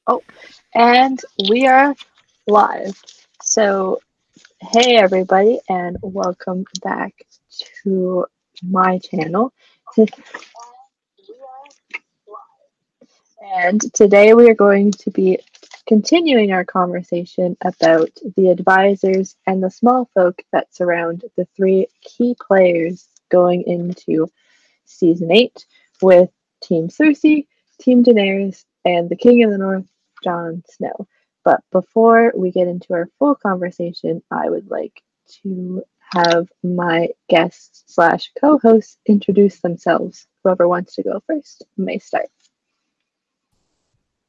Oh, and we are live. So, hey everybody, and welcome back to my channel. And today we are going to be continuing our conversation about the advisors and the small folk that surround the three key players going into season 8 with Team Cersei, Team Daenerys, and the King of the North, Jon Snow. But before we get into our full conversation, I would like to have my guests slash co-hosts introduce themselves. Whoever wants to go first may start.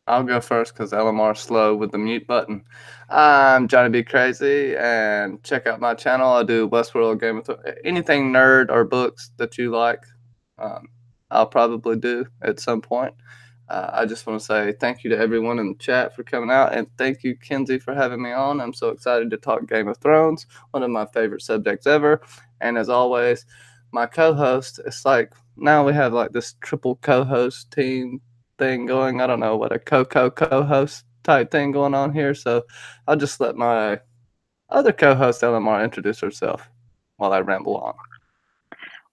I'll go first because LMR's slow with the mute button. I'm Johnny B. Crazy, and check out my channel. I do Westworld, Game of Thrones, anything nerd or books that you like. Um, I'll probably do at some point. I just want to say thank you to everyone in the chat for coming out, and thank you, Kenzie, for having me on. I'm so excited to talk Game of Thrones, one of my favorite subjects ever. And as always, my co-host, it's like now we have like this triple co-host team thing going. I don't know what a co-host type thing going on here. So I'll just let my other co-host LMR introduce herself while I ramble on.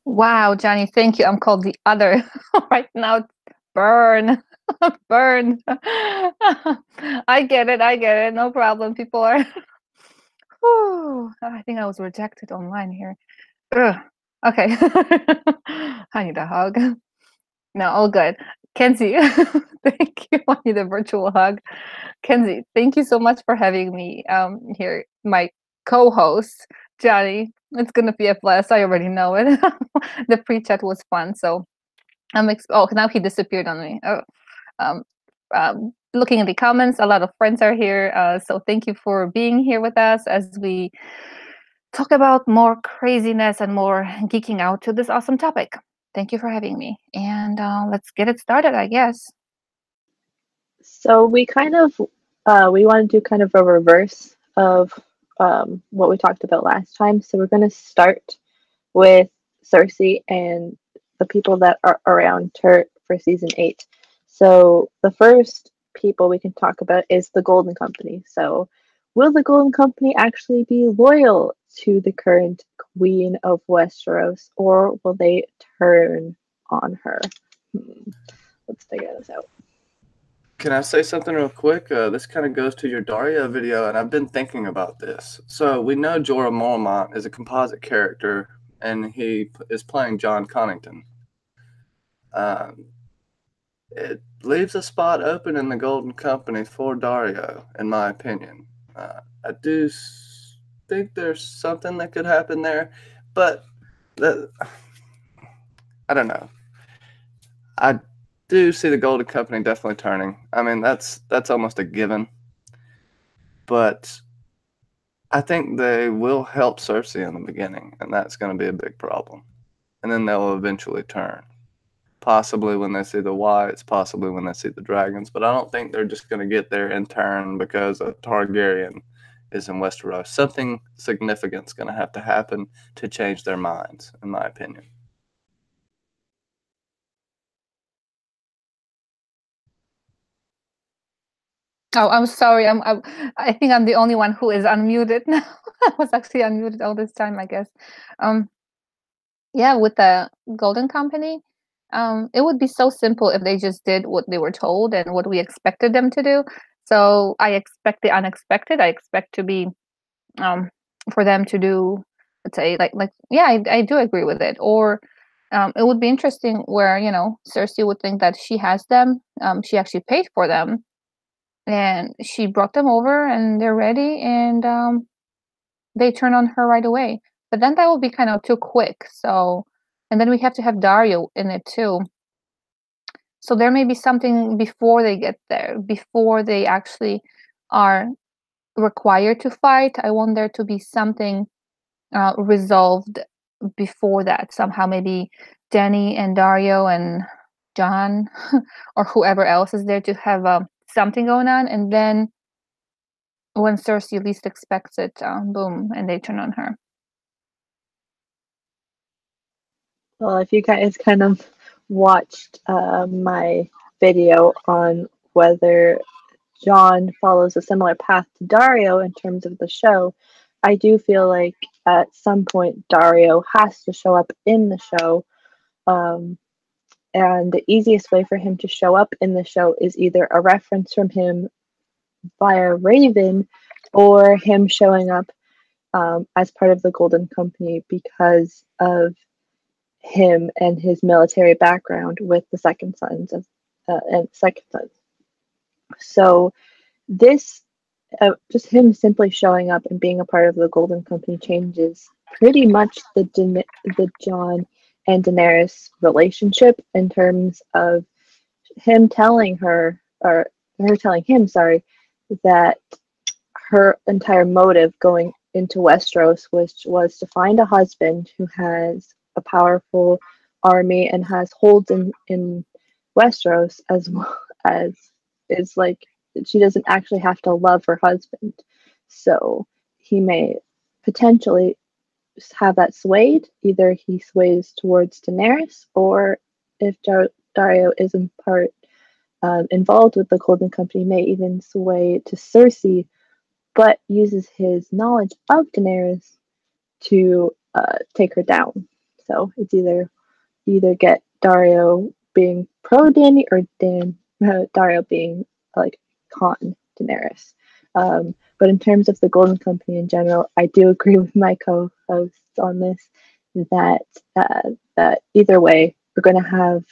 Wow, Johnny, thank you. I'm called the other right now. Burn, burn. I get it. I get it. No problem. People are. Whew, I think I was rejected online here. Ugh. Okay. I need a hug. No, all good. Kenzie, thank you. I need a virtual hug. Kenzie, thank you so much for having me here, my co-host, Johnny. It's gonna be a blast. I already know it. The pre-chat was fun, so oh, now he disappeared on me. Oh, um, looking at the comments, a lot of friends are here. So thank you for being here with us as we talk about more craziness and more geeking out to this awesome topic. Thank you for having me, and let's get it started, I guess. So we want to do kind of a reverse of what we talked about last time. So we're going to start with Cersei and the people that are around her for season 8. So the first people we can talk about is the Golden Company. So will the Golden Company actually be loyal to the current Queen of Westeros, or will they turn on her? Let's figure this out. Can I say something real quick? This kind of goes to your Daria video, and I've been thinking about this. So we know Jorah Mormont is a composite character, and he is playing John Connington. It leaves a spot open in the Golden Company for Dario, in my opinion. I do think there's something that could happen there, but I don't know. I do see the Golden Company definitely turning. I mean, that's almost a given. But I think they will help Cersei in the beginning, and that's going to be a big problem. And then they'll eventually turn. Possibly when they see the whites, possibly when they see the dragons. But I don't think they're just going to get there and turn because a Targaryen is in Westeros. Something significant is going to have to happen to change their minds, in my opinion. Oh, I'm sorry. I think I'm the only one who is unmuted now. I was actually unmuted all this time, I guess. Yeah, with the Golden Company, it would be so simple if they just did what they were told and what we expected them to do. So I expect the unexpected. I expect to be, for them to do, let's say, yeah, I do agree with it. Or it would be interesting where, Cersei would think that she has them. She actually paid for them and she brought them over and they're ready and they turn on her right away. But then that will be kind of too quick. So, and then we have to have Dario in it too. So there may be something before they get there, before they actually are required to fight. I want there to be something resolved before that. Somehow maybe Danny and Dario and John or whoever else is there to have something going on. And then when Cersei least expects it, boom, and they turn on her. Well, if you guys kind of watched my video on whether John follows a similar path to Dario in terms of the show, I do feel like at some point Dario has to show up in the show. Um, and the easiest way for him to show up in the show is either a reference from him via Raven or him showing up as part of the Golden Company because of him and his military background with the Second Sons of and Second Sons. So this just him simply showing up and being a part of the Golden Company changes pretty much the Jon and Daenerys relationship in terms of him telling her, or her telling him, sorry, that her entire motive going into Westeros was to find a husband who has a powerful army and has holds in Westeros, as well as is like she doesn't actually have to love her husband. So he may potentially have that swayed. Either he sways towards Daenerys, or if Dario is in part involved with the Golden Company, may even sway to Cersei, but uses his knowledge of Daenerys to take her down. So it's either get Dario being pro Dany or Dario being like con Daenerys. But in terms of the Golden Company in general, I do agree with my co-hosts on this that that either way we're going to have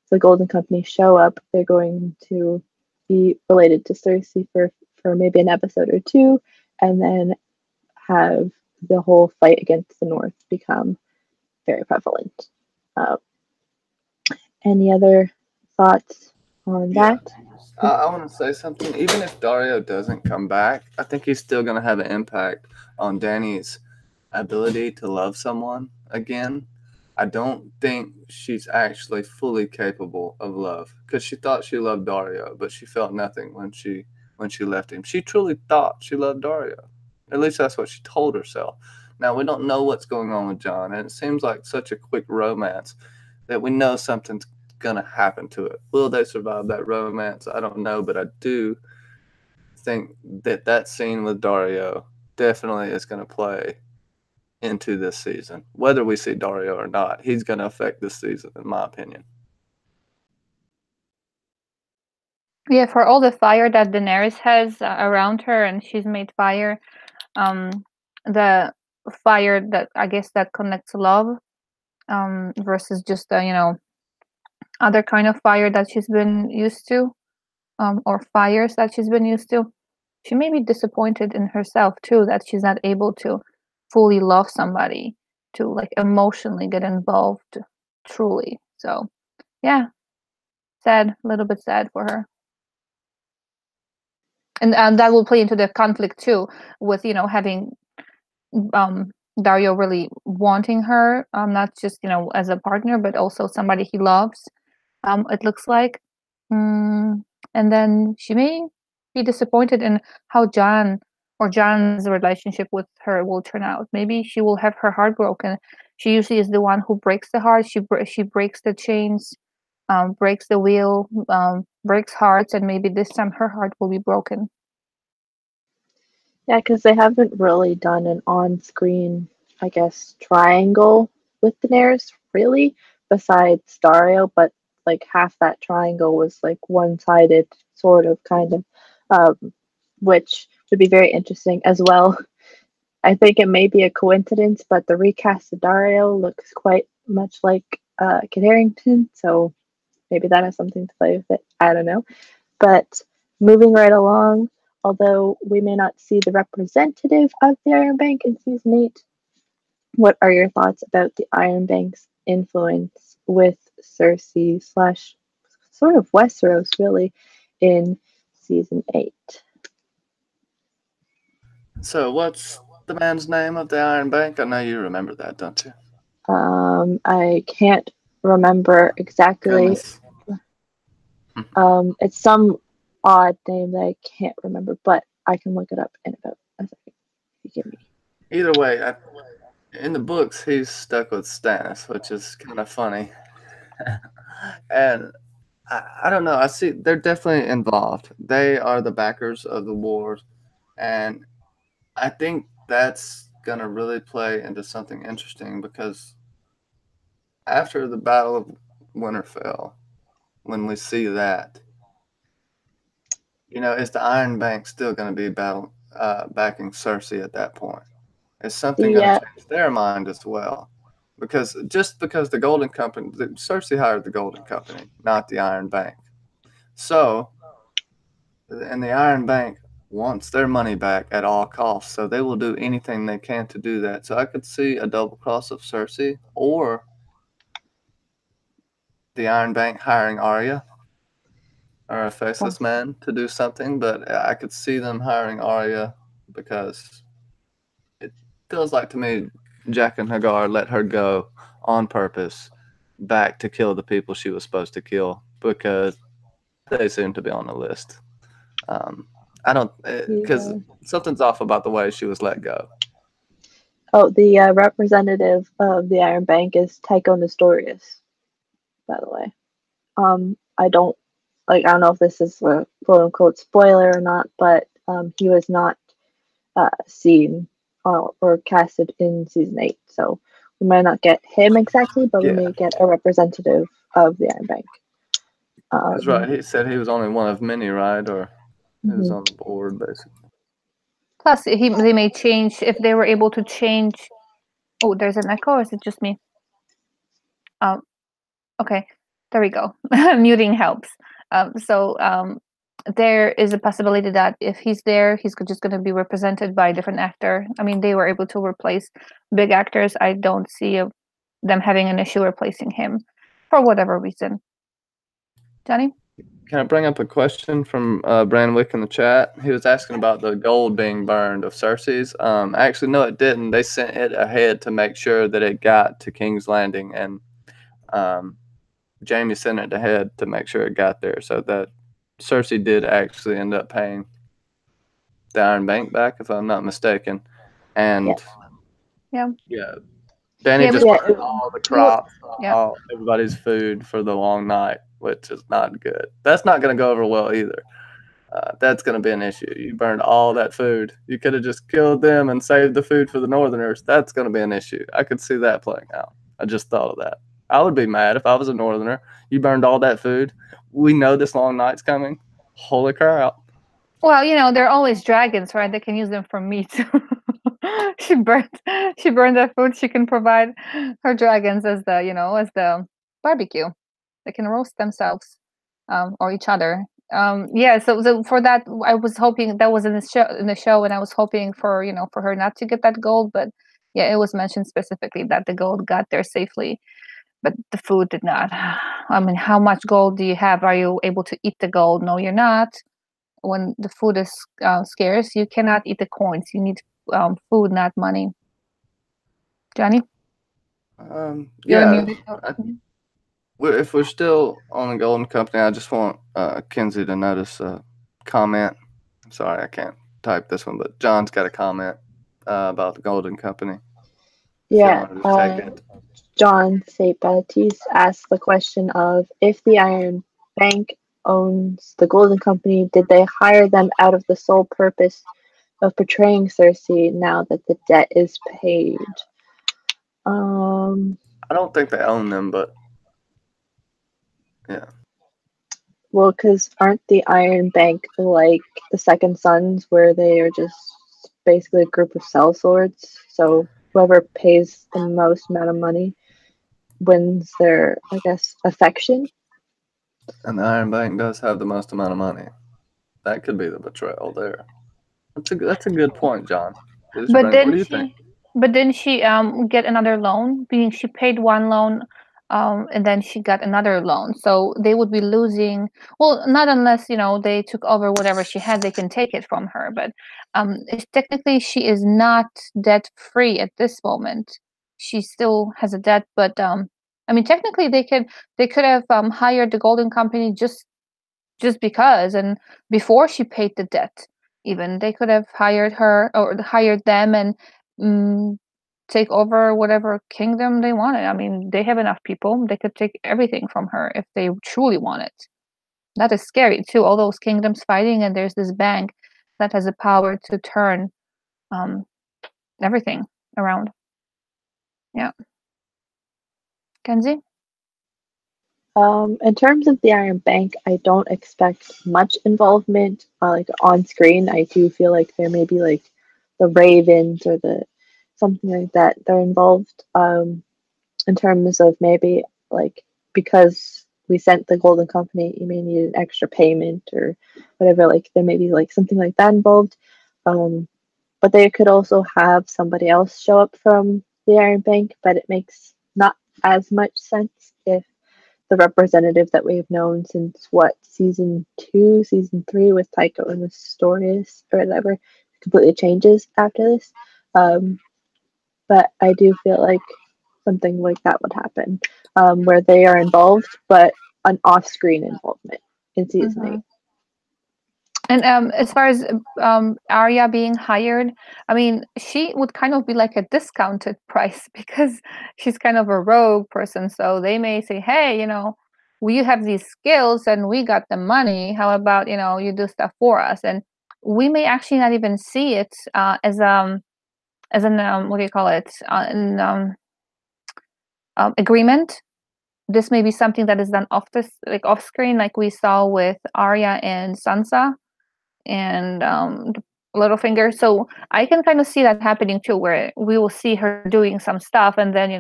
the Golden Company show up. They're going to be related to Cersei for maybe an episode or two, and then have the whole fight against the North become very prevalent. Uh, any other thoughts on Yeah. that? I want to say something. Even if Dario doesn't come back, I think he's still going to have an impact on Danny's ability to love someone again. I don't think she's actually fully capable of love because she thought she loved Dario, but she felt nothing when she left him. She truly thought she loved Dario. At least that's what she told herself. Now we don't know what's going on with John, and it seems like such a quick romance that we know something's gonna happen to it. Will they survive that romance? I don't know, but I do think that that scene with Dario definitely is going to play into this season. Whether we see Dario or not, he's going to affect this season, in my opinion. Yeah, for all the fire that Daenerys has around her, and she's made fire, the fire that I guess that connects love, versus just other kind of fire that she's been used to, or fires that she's been used to. She may be disappointed in herself too that she's not able to fully love somebody, to like emotionally get involved truly. So yeah, sad, a little bit sad for her. And that will play into the conflict too, with having um Dario really wanting her, not just as a partner, but also somebody he loves. It looks like, and then she may be disappointed in how John's relationship with her will turn out. Maybe she will have her heart broken. She usually is the one who breaks the heart. She breaks the chains, breaks the wheel, breaks hearts, and maybe this time her heart will be broken. Yeah, because they haven't really done an on-screen, I guess, triangle with Daenerys, really, besides Dario, but like half that triangle was like one-sided, sort of, kind of, which would be very interesting as well. I think it may be a coincidence, but the recast of Dario looks quite much like Kit Harington, so maybe that has something to play with it. I don't know. But moving right along, although we may not see the representative of the Iron Bank in season 8, what are your thoughts about the Iron Bank's influence with Cersei slash sort of Westeros, really, in season 8? So, what's the man's name of the Iron Bank? I know you remember that, don't you? I can't remember exactly. Goodness. It's some odd name that I can't remember, but I can look it up in about a second. If you give me. Either way, in the books, he's stuck with Stannis, which is kind of funny. And I don't know. I see they're definitely involved. They are the backers of the wars, and I think that's gonna really play into something interesting because after the Battle of Winterfell, when we see that, is the Iron Bank still going to be backing Cersei at that point? Is something The going to change their mind as well? Because just because the Golden Company, Cersei hired the Golden Company, not the Iron Bank. So, and the Iron Bank wants their money back at all costs, so they will do anything they can to do that. So I could see a double cross of Cersei or the Iron Bank hiring Arya or a faceless man to do something, but I could see them hiring Arya because it feels like to me Jack and Hagar let her go on purpose back to kill the people she was supposed to kill because they seem to be on the list. I don't because yeah. something's off about the way she was let go. Oh, the representative of the Iron Bank is Tycho Nestorius, by the way. I don't I don't know if this is a quote unquote spoiler or not, but he was not seen or casted in season 8, so we might not get him exactly, but we Yeah, may get a representative of the Iron Bank. that's right. He said he was only one of many, right? Or he was Mhm. on the board, basically. Plus, they may change if they were able to change. Oh, there's an echo, or is it just me? Um, okay, there we go. Muting helps. There is a possibility that if he's there, he's just going to be represented by a different actor. I mean, they were able to replace big actors. I don't see them having an issue replacing him for whatever reason. Johnny? Can I bring up a question from Brandwick in the chat? He was asking about the gold being burned of Cersei's. Actually, no, it didn't. They sent it ahead to make sure that it got to King's Landing, and um, Jamie sent it ahead to make sure it got there. So that Cersei did actually end up paying the Iron Bank back, if I'm not mistaken. Yeah. And Yeah. yeah, Danny Yeah, just Yeah, burned all the we were, crops, yeah. all everybody's food for the long night, which is not good. That's not going to go over well either. That's going to be an issue. You burned all that food. You could have just killed them and saved the food for the Northerners. That's going to be an issue. I could see that playing out. I just thought of that. I would be mad if I was a Northerner. You burned all that food. We know this long night's coming. Holy crap. Well, they're always dragons, right? They can use them for meat. she burned she burned that food. She can provide her dragons as the barbecue. They can roast themselves, or each other. Yeah. So for that, I was hoping that was in the show, and I was hoping for her not to get that gold, but yeah, it was mentioned specifically that the gold got there safely, but the food did not. I mean, how much gold do you have? Are you able to eat the gold? No, you're not. When the food is scarce, you cannot eat the coins. You need food, not money. Johnny, you're Yeah. muted. Oh, If we're still on the Golden Company, I just want Kinsey to notice a comment. I'm sorry, I can't type this one, but John's got a comment about the Golden Company. If you yeah. wanted to take it. John St. Baptiste asked the question of if the Iron Bank owns the Golden Company, did they hire them out of the sole purpose of portraying Cersei now that the debt is paid? I don't think they own them, but yeah. Well, because aren't the Iron Bank like the Second Sons, where they are just basically a group of sellswords? So whoever pays the most amount of money wins their, I guess, affection. And the Iron Bank does have the most amount of money. That could be the betrayal there. That's a good point, John. But What then do you think? she, but then she get another loan, being she paid one loan, and then she got another loan. So they would be losing. Well, not unless they took over whatever she had, they can take it from her. But technically, she is not debt free at this moment. She still has a debt, but I mean, technically, they could have hired the Golden Company just because, and before she paid the debt, even they could have hired her or hired them and mm, take over whatever kingdom they wanted. I mean, they have enough people, they could take everything from her if they truly wanted. That is scary too. All those kingdoms fighting, and there's this bank that has the power to turn everything around. Yeah. Kenzie? In terms of the Iron Bank, I don't expect much involvement, like on screen. I do feel like there may be like the Ravens or the something like that. They're involved. In terms of maybe like because we sent the Golden Company, you may need an extra payment or whatever. Like there may be like something like that involved. But they could also have somebody else show up from the Iron Bank, but it makes not as much sense if the representative that we've known since what season 2, season 3 with Tycho and Nestorius or whatever completely changes after this. But I do feel like something like that would happen, where they are involved, but an off-screen involvement in season 8. And as far as Arya being hired, I mean, she would kind of be like a discounted price because she's kind of a rogue person. So they may say, hey, we have these skills and we got the money. How about, you do stuff for us? And we may actually not even see it as an what do you call it? An agreement. This may be something that is done off screen, like we saw with Arya and Sansa and Littlefinger. So I can kind of see that happening too, where we will see her doing some stuff, and then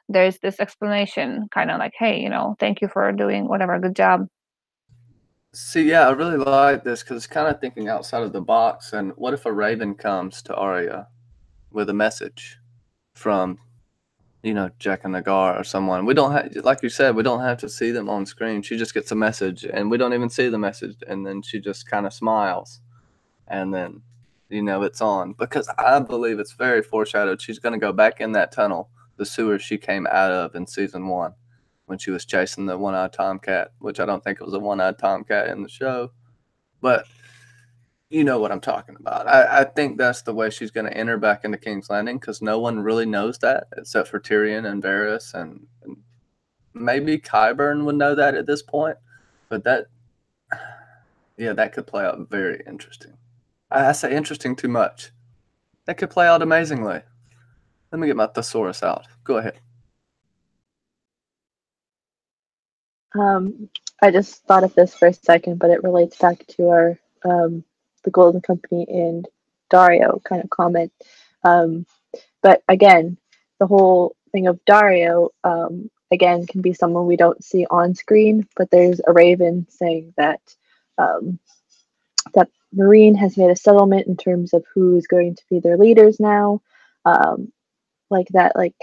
there's this explanation, kind of like, hey, thank you for doing whatever, good job. See, yeah, I really like this because it's kind of thinking outside of the box. And what if a raven comes to Arya with a message from, Jack and Nagar or someone? We don't have, like you said, we don't have to see them on screen. She just gets a message, and we don't even see the message, and then she just kind of smiles, and then, it's on. Because I believe it's very foreshadowed. She's going to go back in that tunnel, the sewer she came out of in season 1. When she was chasing the one-eyed tomcat, which I don't think it was a one-eyed tomcat in the show, but you know what I'm talking about. I think that's the way she's going to enter back into King's Landing, because no one really knows that except for Tyrion and Varys, and maybe Qyburn would know that at this point. But that could play out very interesting. I say interesting too much. That could play out amazingly. Let me get my thesaurus out. Go ahead. I just thought of this for a second, but it relates back to our the Golden Company and Dario kind of comment. But again, the whole thing of Dario again can be someone we don't see on screen, but there's a raven saying that that Marine has made a settlement in terms of who's going to be their leaders now. Like that, like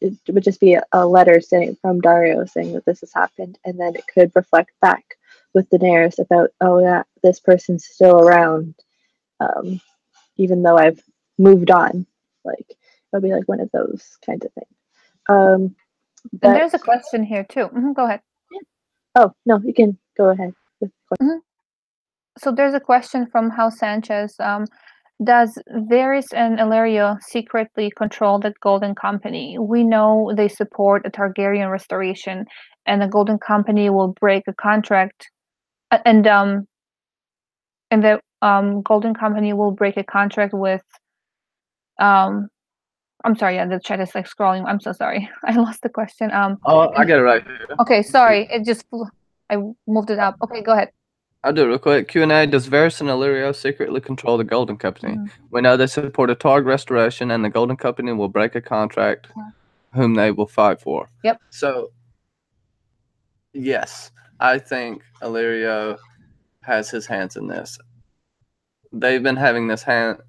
it would just be a letter saying from Dario saying that this has happened, and then it could reflect back with Daenerys about, oh yeah, this person's still around, even though I've moved on. Like it'll be like one of those kinds of things. And there's a question here too. Go ahead. Oh no, you can go ahead with the question. So there's a question from House Sanchez. Does Varys and Illyrio secretly control the Golden Company? We know they support a Targaryen restoration, and the Golden Company will break a contract, and the Golden Company will break a contract with. I'm sorry, yeah, the chat is like scrolling. I'm so sorry, I lost the question. I get it right here. Okay, sorry, it just I moved it up. Okay, go ahead. I'll do it real quick. Q&A. Does Varys and Illyrio secretly control the Golden Company? We know they support a Targ restoration, and the Golden Company will break a contract whom they will fight for. Yep. So, yes, I think Illyrio has his hands in this. They've been having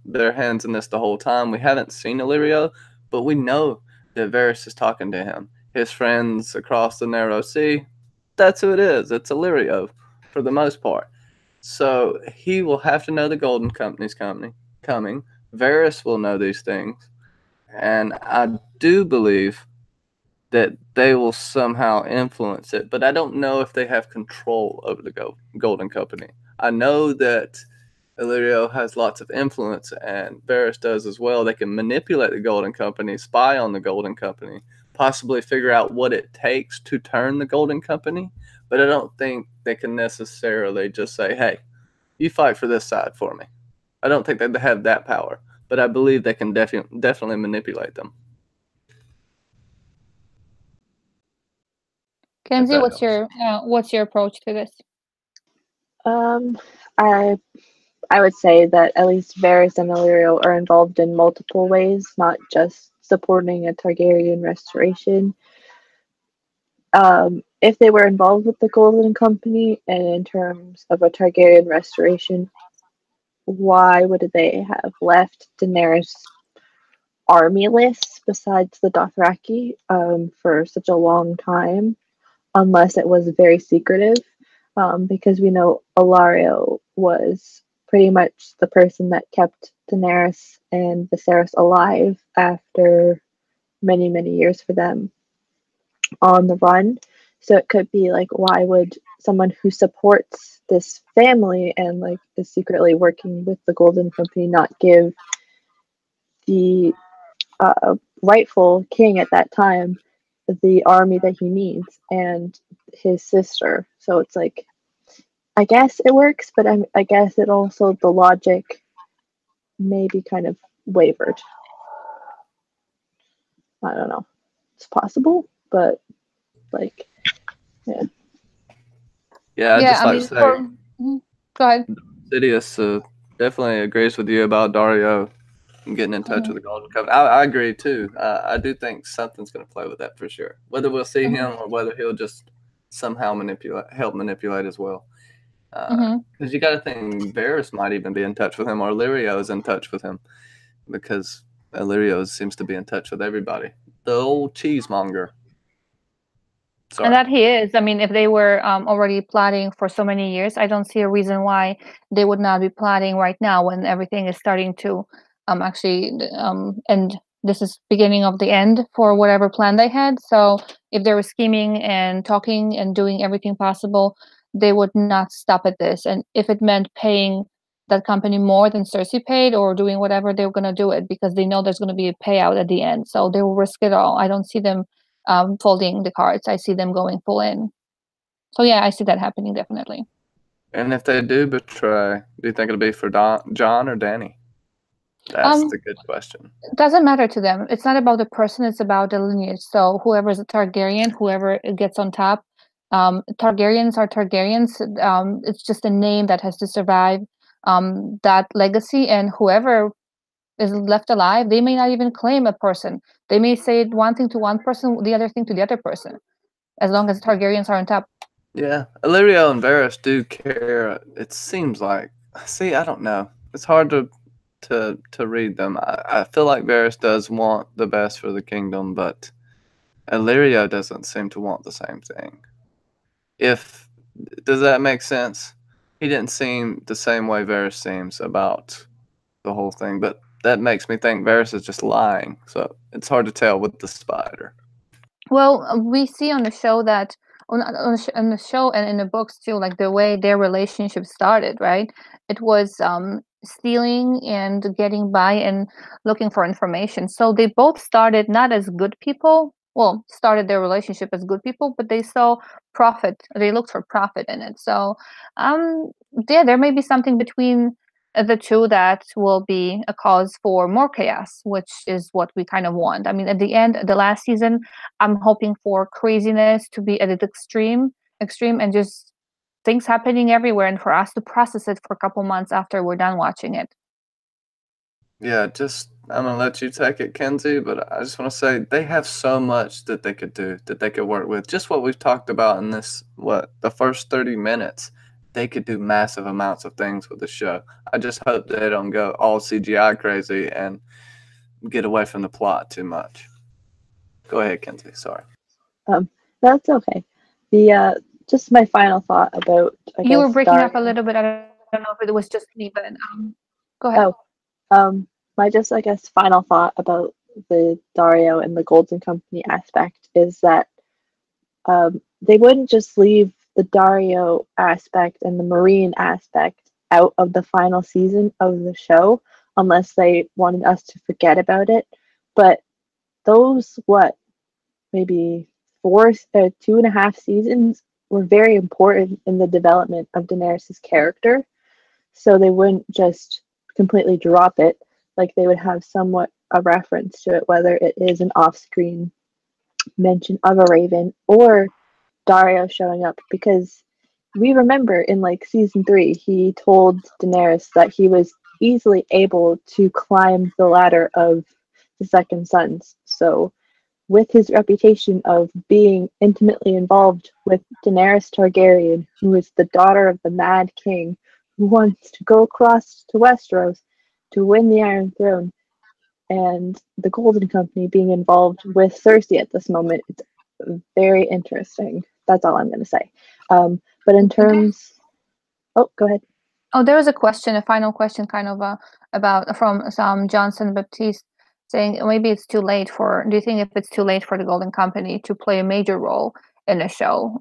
their hands in this the whole time. We haven't seen Illyrio, but we know that Varys is talking to him. His friends across the Narrow Sea, that's who it is. It's Illyrio for the most part. So he will have to know the Golden Company's coming. Varys will know these things. And I do believe that they will somehow influence it. But I don't know if they have control over the Golden Company. I know that Illyrio has lots of influence, and Varys does as well. They can manipulate the Golden Company, spy on the Golden Company, possibly figure out what it takes to turn the Golden Company. but I don't think they can necessarily just say, "Hey, you fight for this side for me." I don't think they have that power, but I believe they can definitely manipulate them. If Kenzie, that helps. what's your approach to this? Um, I I would say that at least Varys and Illyrio are involved in multiple ways, not just supporting a Targaryen restoration. If they were involved with the Golden Company and in terms of a Targaryen restoration, why would they have left Daenerys armyless besides the Dothraki for such a long time, unless it was very secretive? Because we know Ilario was pretty much the person that kept Daenerys and Viserys alive after many, many years for them on the run. So it could be like, why would someone who supports this family and like is secretly working with the Golden Company not give the rightful king at that time the army that he needs and his sister? So it's like, I guess it works, but I guess it also, the logic maybe kind of wavered. I don't know. It's possible, but like, yeah. Yeah, I'd Yeah, just I like to mean, say, go ahead. Sidious definitely agrees with you about Dario getting in touch Mhm, with the Golden Covenant. I agree too. I do think something's going to play with that for sure. Whether we'll see mhm, him or whether he'll just somehow help manipulate as well. mhm. Because you got to think Varys might even be in touch with him, or Illyrio is in touch with him, because Illyrio seems to be in touch with everybody. The old cheesemonger. And Sorry. that he is. I mean, if they were already plotting for so many years, I don't see a reason why they would not be plotting right now when everything is starting to actually end. This is beginning of the end for whatever plan they had. So if they were scheming and talking and doing everything possible, they would not stop at this. And if it meant paying that company more than Cersei paid or doing whatever, they were going to do it because they know there's going to be a payout at the end. So they will risk it all. I don't see them folding the cards. I see them going full in. So yeah, I see that happening definitely. And if they do betray, do you think it'll be for John or Danny? That's Um, the good question. it doesn't matter to them. It's not about the person, it's about the lineage. So whoever is a Targaryen, whoever gets on top, Targaryens are Targaryens. It's just a name that has to survive that legacy, and whoever is left alive, they may not even claim a person. They may say one thing to one person, the other thing to the other person, as long as Targaryens are on top. Yeah, Illyrio and Varys do care. It seems like. See, I don't know. It's hard to read them. I feel like Varys does want the best for the kingdom, but Illyrio doesn't seem to want the same thing. If does that make sense? He didn't seem the same way Varys seems about the whole thing, but that makes me think Varys is just lying. So it's hard to tell with the spider. Well, we see on the show that on the show and in the books too, like the way their relationship started, right? It was stealing and getting by and looking for information. So they both started not as good people. Well, started their relationship as good people, but they saw profit. They looked for profit in it. So, um, yeah, there may be something between the two that will be a cause for more chaos, which is what we kind of want. I mean, at the end, the last season, I'm hoping for craziness to be at its extreme, and just things happening everywhere, and for us to process it for a couple months after we're done watching it. Yeah, just I'm gonna let you take it, Kenzie, but I just want to say they have so much that they could do, that they could work with. Just what we've talked about in this, the first 30 minutes, they could do massive amounts of things with the show. I just hope they don't go all CGI crazy and get away from the plot too much. Go ahead, Kenzie. Sorry. Um, that's okay. The just my final thought about, I You were guess, breaking up a Dario. little bit. I don't know if it was just me, but go ahead. Oh, my just, I guess, final thought about the Dario and the Golden Company aspect is that they wouldn't just leave the Dario aspect and the Marine aspect out of the final season of the show unless they wanted us to forget about it. But those, what, maybe 2.5 seasons were very important in the development of Daenerys' character. So they wouldn't just completely drop it. Like they would have somewhat a reference to it, whether it is an off-screen mention of a raven or Dario showing up, because we remember in like season 3 he told Daenerys that he was easily able to climb the ladder of the second sons. So with his reputation of being intimately involved with Daenerys Targaryen, who is the daughter of the Mad King, who wants to go across to Westeros to win the Iron Throne, and the Golden Company being involved with Cersei at this moment, it's very interesting. That's all I'm going to say. But in terms, oh, go ahead. Oh, there was a question, a final question, kind of about from some Johnson Baptiste saying maybe it's too late for. Do you think if it's too late for the Golden Company to play a major role in a show?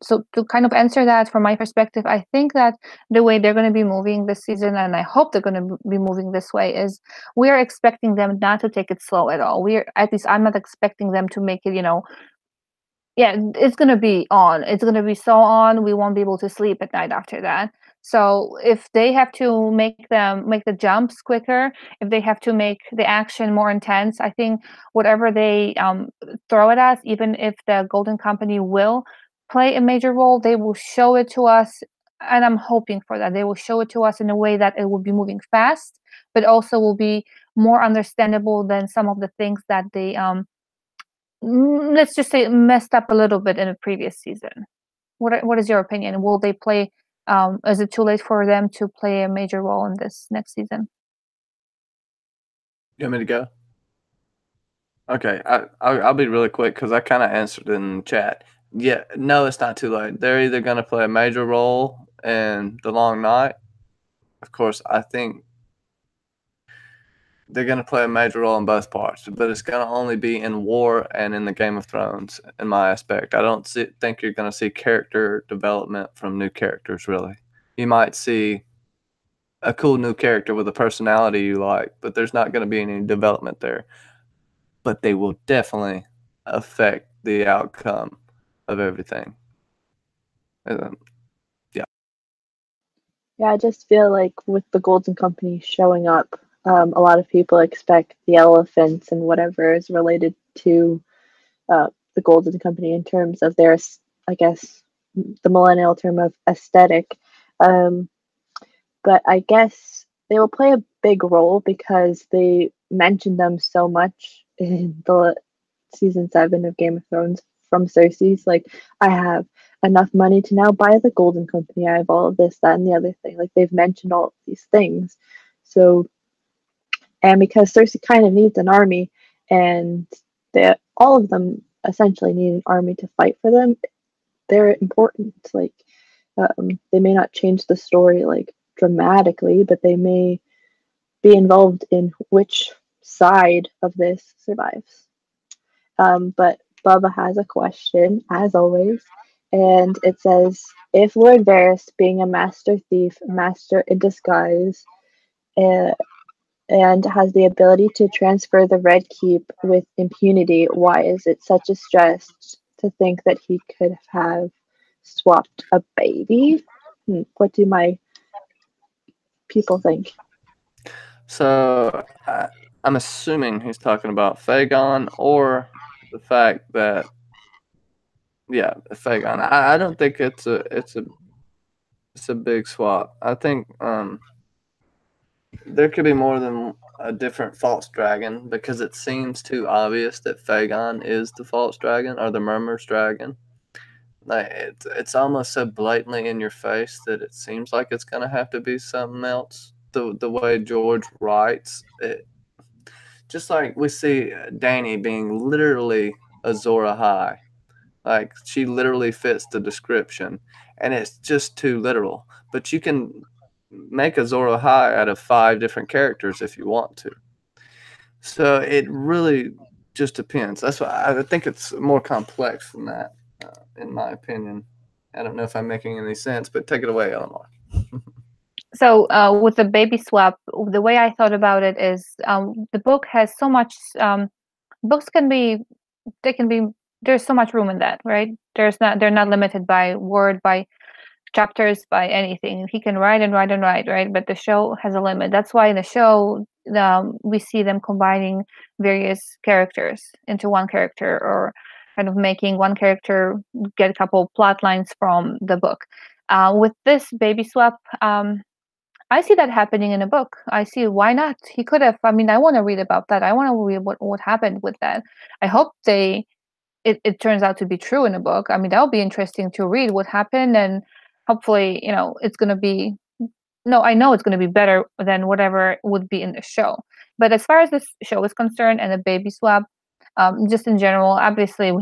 So to kind of answer that from my perspective, I think that the way they're going to be moving this season, and I hope they're going to be moving this way, is we are expecting them not to take it slow at all. At least I'm not expecting them to make it, yeah, it's going to be on. It's going to be so on. We won't be able to sleep at night after that. So if they have to make the jumps quicker, if they have to make the action more intense, I think whatever they throw at us, even if the Golden Company will play a major role, they will show it to us. And I'm hoping for that. They will show it to us in a way that it will be moving fast, but also will be more understandable than some of the things that they let's just say messed up a little bit in a previous season. What is your opinion? Will they play? Is it too late for them to play a major role in this next season? You want me to go? Okay, I'll be really quick because I kind of answered in the chat. Yeah, no, it's not too late. They're either going to play a major role in The Long Night. Of course, I think they're going to play a major role in both parts, but it's going to only be in War and in the Game of Thrones, in my aspect. I don't think you're going to see character development from new characters, really. You might see a cool new character with a personality you like, but there's not going to be any development there. But they will definitely affect the outcome of everything. Yeah. Yeah, I just feel like with the Golden Company showing up, a lot of people expect the elephants and whatever is related to the Golden Company in terms of their, I guess, the millennial term of aesthetic. But I guess they will play a big role because they mentioned them so much in the season 7 of Game of Thrones from Cersei's. Like, I have enough money to now buy the Golden Company. I have all of this, that, and the other thing. Like, they've mentioned all of these things. So, and because Cersei kind of needs an army, and all of them essentially need an army to fight for them, they're important. Like, they may not change the story like dramatically, but they may be involved in which side of this survives. But Bubba has a question, as always, and it says, if Lord Varys, being a master thief, master in disguise, and has the ability to transfer the Red Keep with impunity, why is it such a stress to think that he could have swapped a baby? What do my people think? So I'm assuming he's talking about Fagon or the fact that, yeah, Fagon. I don't think it's a big swap. I think there could be more than a different false dragon because it seems too obvious that Fagon is the false dragon or the Murmur's dragon. Like it's almost so blatantly in your face that it seems like it's gonna have to be something else. The way George writes it, just like we see Dany being literally Azor Ahai, like she literally fits the description, and it's just too literal. But you can make Azor Ahai out of 5 different characters if you want to. So it really just depends. That's why I think it's more complex than that, in my opinion. I don't know if I'm making any sense, but take it away, Eleanor. So with the baby swap, the way I thought about it is the book has so much. Books can be there's so much room in that, right? They're not limited by word, by chapters, by anything. He can write and write and write, right? But the show has a limit. That's why in the show, we see them combining various characters into one character, or kind of making one character get a couple plot lines from the book. With this baby swap, I see that happening in a book. I see, why not? He could have. I mean, I want to read about that. I want to read what happened with that. I hope it turns out to be true in a book. I mean, that would be interesting to read what happened, and hopefully, it's going to be. No, I know it's going to be better than whatever would be in the show. But as far as this show is concerned, and the baby swap, just in general, obviously,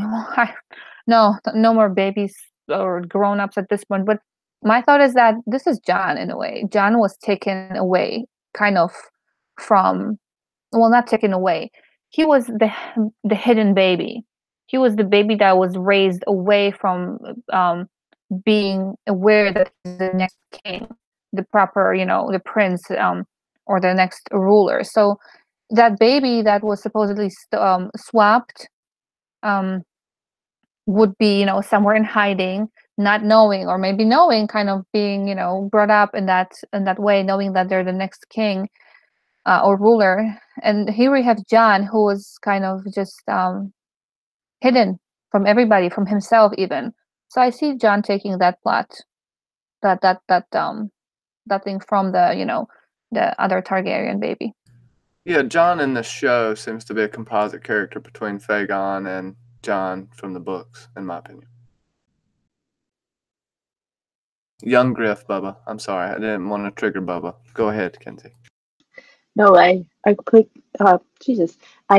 no more babies or grown-ups at this point. But my thought is that this is John in a way. John was taken away, kind of, from, well, not taken away. He was the hidden baby. He was the baby that was raised away from being aware that he's the next king, the proper, the prince, or the next ruler. So that baby that was supposedly swapped, would be, somewhere in hiding, not knowing, or maybe knowing, kind of being, brought up in that way, knowing that they're the next king, or ruler. And here we have John, who was kind of just hidden from everybody, from himself even. So I see John taking that plot, that thing from the other Targaryen baby. Yeah, John in the show seems to be a composite character between Fagon and John from the books, in my opinion. Young Griff, Bubba. I'm sorry, I didn't want to trigger Bubba. Go ahead, Kenzie. No, I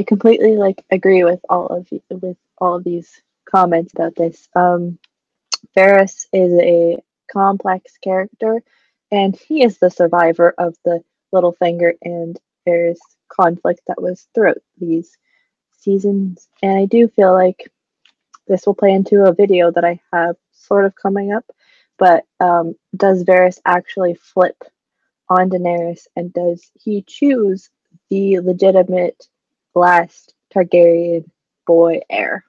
completely agree with all of these comments about this. Varys is a complex character, and he is the survivor of the Littlefinger and Varys conflict that was throughout these seasons. And I do feel like this will play into a video that I have sort of coming up. But does Varys actually flip on Daenerys, and does he choose the legitimate last Targaryen boy heir?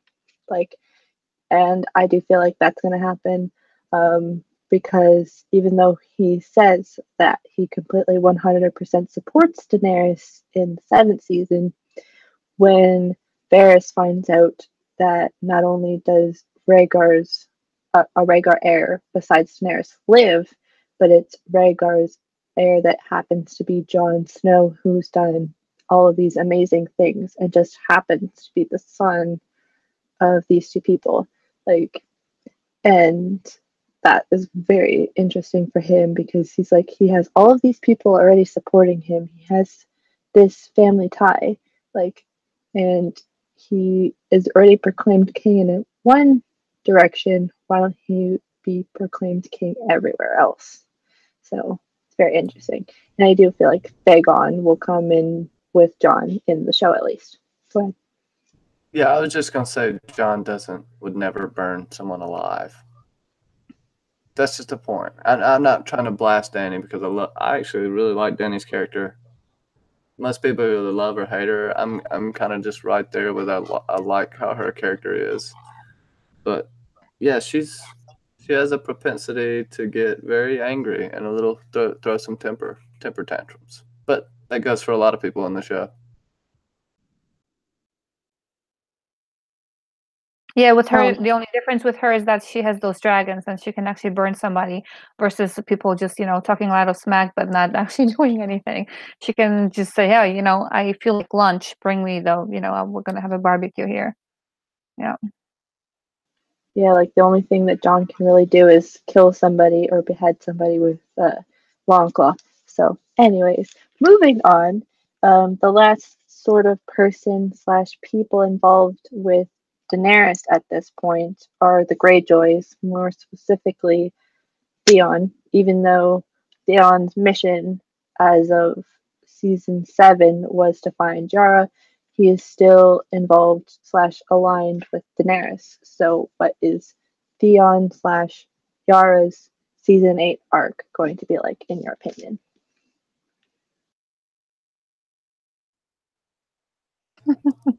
And I do feel like that's going to happen, because even though he says that he completely 100% supports Daenerys in the 7th season, when Varys finds out that not only does a Rhaegar heir besides Daenerys live, but it's Rhaegar's heir that happens to be Jon Snow, who's done all of these amazing things and just happens to be the son of these two people. And that is very interesting for him, because he has all of these people already supporting him. He has this family tie, and he is already proclaimed king in one direction, while he be proclaimed king everywhere else. So it's very interesting. And I do feel like Fagon will come in with John in the show, at least. Go ahead. Yeah, I was just gonna say John would never burn someone alive. That's just a point. I'm not trying to blast Danny, because I actually really like Danny's character. Most people either love or hate her. I'm kind of just right there with I like how her character is. But yeah, she has a propensity to get very angry and a little throw some temper tantrums. But that goes for a lot of people in the show. Yeah, with her, the only difference with her is that she has those dragons and she can actually burn somebody, versus people just, talking a lot of smack but not actually doing anything. She can just say, "Yeah, I feel like lunch. Bring me we're gonna have a barbecue here." Yeah. Yeah, the only thing that John can really do is kill somebody or behead somebody with Longclaw. So, anyways, moving on. The last sort of person/people involved with Daenerys at this point are the Greyjoys, more specifically Theon, even though Theon's mission as of season 7 was to find Yara, he is still involved/aligned with Daenerys. So what is Theon/Yara's season 8 arc going to be like, in your opinion?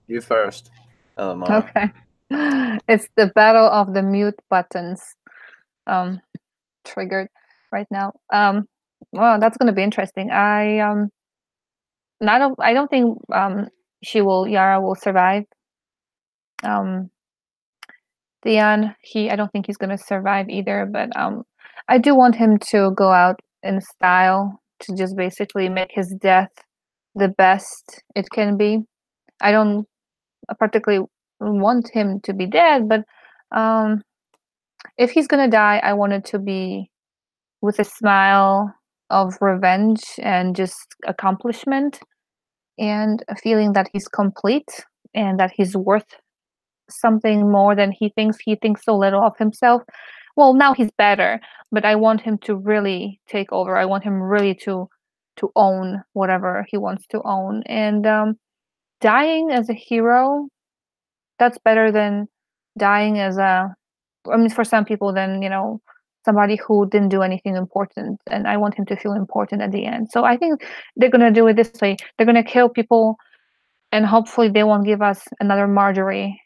You first, Elamara. Okay. It's the battle of the mute buttons. Triggered right now. Well, that's gonna be interesting. I don't think Yara will survive. Theon, I don't think he's gonna survive either, but I do want him to go out in style, to just basically make his death the best it can be. I don't particularly want him to be dead, but if he's gonna die, I want it to be with a smile of revenge and just accomplishment, and a feeling that he's complete and that he's worth something more than he thinks. He thinks so little of himself. Well, now he's better, but I want him to really take over. I want him really to own whatever he wants to own. And dying as a hero, that's better than dying as I mean, for some people, then, somebody who didn't do anything important. And I want him to feel important at the end. So I think they're going to do it this way. They're going to kill people, and hopefully they won't give us another Marjorie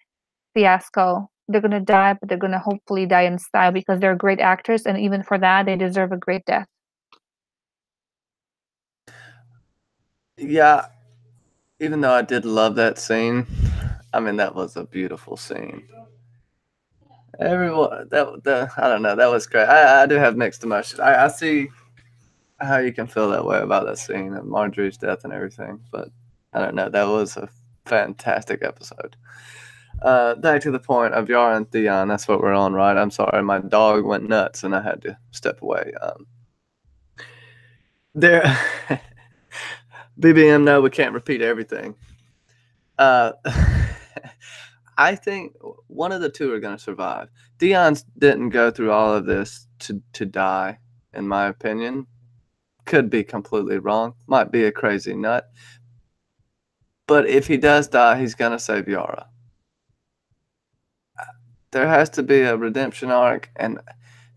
fiasco. They're going to die, but they're going to hopefully die in style, because they're great actors. And even for that, they deserve a great death. Yeah, even though I did love that scene, I mean, that was a beautiful scene. Everyone, I don't know, that was great. I do have mixed emotions. I see how you can feel that way about that scene of Marjorie's death and everything, but I don't know, that was a fantastic episode. Back to the point of Yara and Theon, that's what we're on, right? I'm sorry, my dog went nuts and I had to step away. There, BBM, no, we can't repeat everything. I think one of the two are going to survive. Theon didn't go through all of this to die, in my opinion. Could be completely wrong. Might be a crazy nut. But if he does die, he's going to save Yara. There has to be a redemption arc, and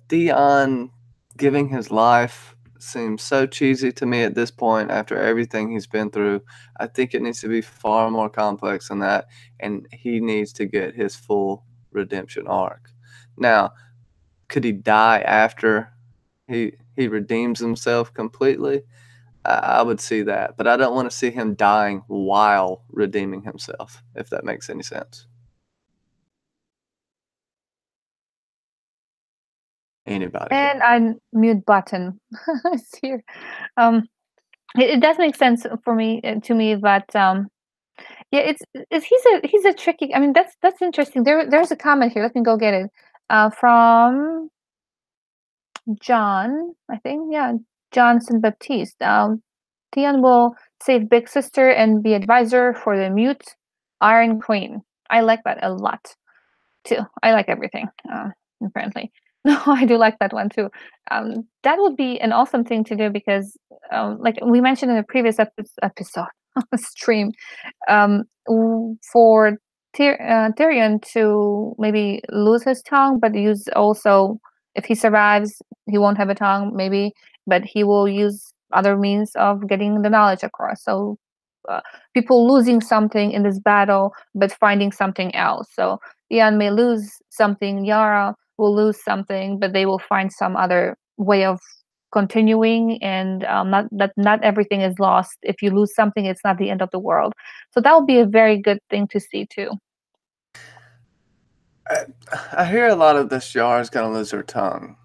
Theon giving his life seems so cheesy to me at this point after everything he's been through. I think it needs to be far more complex than that, and he needs to get his full redemption arc. Now, could he die after he redeems himself completely? I would see that, but I don't want to see him dying while redeeming himself, if that makes any sense. Anybody? And unmute button is here. It does make sense for me, to me, but yeah, he's a tricky. I mean, that's interesting. There's a comment here. Let me go get it. From John, I think. Yeah, Johnson Baptiste. Theon will save Big Sister and be advisor for the mute Iron Queen. I like that a lot too. I like everything, apparently. No, I do like that one too. That would be an awesome thing to do, because, like we mentioned in the previous episode stream, for Tyrion to maybe lose his tongue, but use also, if he survives, he won't have a tongue, maybe, but he will use other means of getting the knowledge across. So people losing something in this battle, but finding something else. So Theon may lose something, Yara will lose something, but they will find some other way of continuing, and not everything is lost. If you lose something, it's not the end of the world. So that would be a very good thing to see too. I hear a lot of this Yara's gonna lose her tongue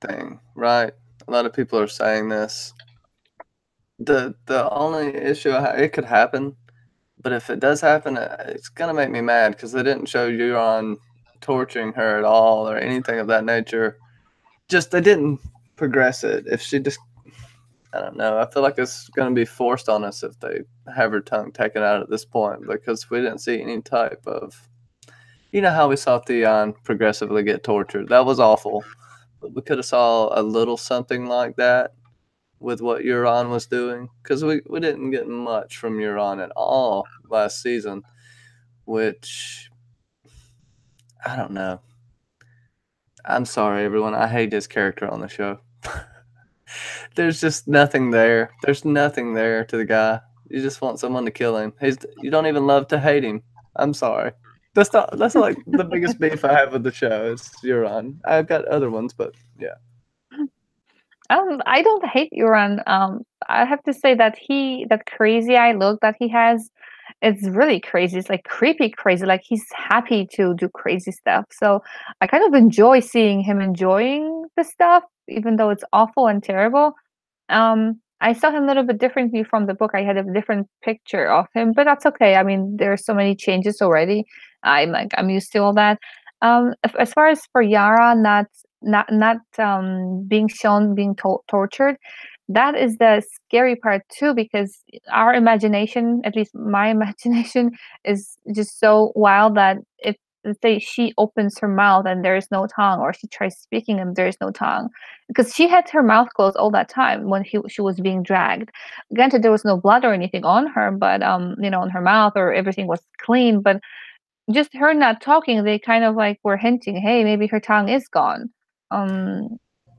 thing, right? A lot of people are saying this. The only issue, it could happen, but if it does happen, it's gonna make me mad because they didn't show Euron torturing her at all or anything of that nature. Just they didn't progress it. If she just, I don't know. I feel like it's gonna be forced on us if they have her tongue taken out at this point, because we didn't see any type of, you know how we saw Theon progressively get tortured. That was awful, but we could have saw a little something like that with what Euron was doing, because we didn't get much from Euron at all last season, which I don't know. I'm sorry, everyone. I hate his character on the show. There's just nothing there. There's nothing there to the guy. You just want someone to kill him. You don't even love to hate him. I'm sorry. That's not like the biggest beef I have with the show. It's Euron. I've got other ones, but yeah. I don't hate Euron. I have to say that that crazy eye look that he has, it's really crazy. It's like creepy crazy. Like he's happy to do crazy stuff. So I kind of enjoy seeing him enjoying the stuff, even though it's awful and terrible. I saw him a little bit differently from the book. I had a different picture of him, but that's okay. I mean, there are so many changes already. I'm used to all that. As far as for Yara not being shown being tortured, that is the scary part too, because our imagination, at least my imagination, is just so wild that if, let's say, she opens her mouth and there is no tongue, or she tries speaking and there is no tongue, because she had her mouth closed all that time when she was being dragged. Granted, there was no blood or anything on her, but on her mouth, or everything was clean. But just her not talking, they kind of like were hinting, hey, maybe her tongue is gone.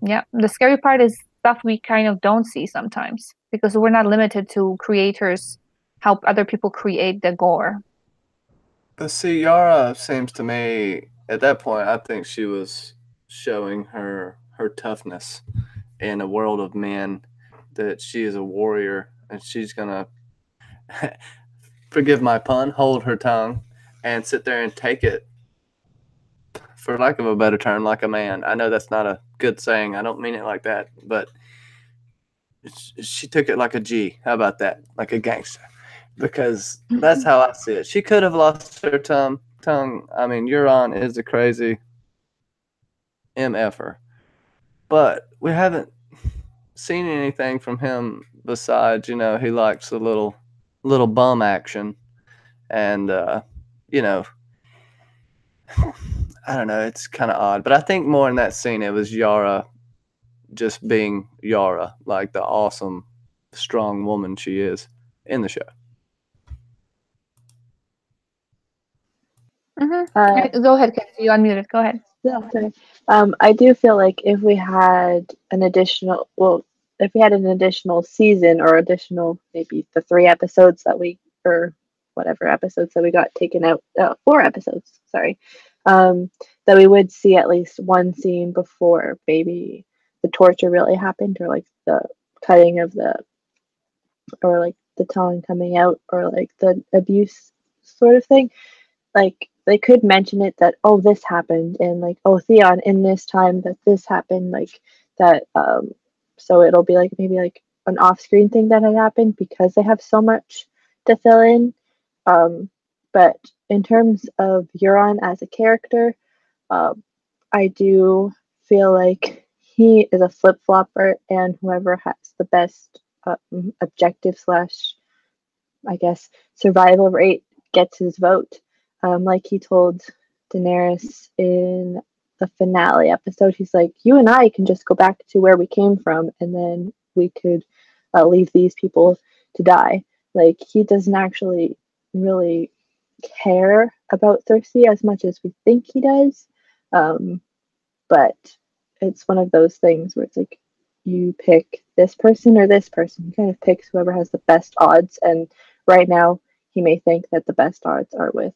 Yeah, the scary part is stuff we kind of don't see sometimes, because we're not limited to creators help other people create the gore. But see, Yara seems to me at that point. I think she was showing her toughness in a world of men. That she is a warrior and she's gonna, forgive my pun, hold her tongue and sit there and take it, for lack of a better term, like a man. I know that's not a good saying. I don't mean it like that, but she took it like a G. How about that? Like a gangster. Because that's how I see it. She could have lost her tongue. I mean, Euron is a crazy MFer. But we haven't seen anything from him besides, he likes a little bum action. And, I don't know. It's kind of odd. But I think more in that scene, it was Yara just being Yara, like the awesome, strong woman she is in the show. Go ahead, Kenzie. You unmuted. Go ahead. Yeah, sorry. I do feel like if we had if we had an additional season, or additional, maybe the 3 episodes that or whatever episodes that we got taken out, 4 episodes, sorry, that we would see at least one scene before maybe the torture really happened, or like the cutting of or like the tongue coming out, or like the abuse sort of thing. Like they could mention it, that, oh, this happened, and like, oh, Theon, in this time that this happened, like that. So it'll be like maybe like an off-screen thing that had happened, because they have so much to fill in. But in terms of Euron as a character, I do feel like he is a flip-flopper, and whoever has the best objective slash, I guess, survival rate gets his vote. Like he told Daenerys in the finale episode, he's like, you and I can just go back to where we came from, and then we could leave these people to die. Like, he doesn't actually really care about Cersei as much as we think he does. But it's one of those things where it's like, you pick this person or this person. He kind of picks whoever has the best odds, and right now he may think that the best odds are with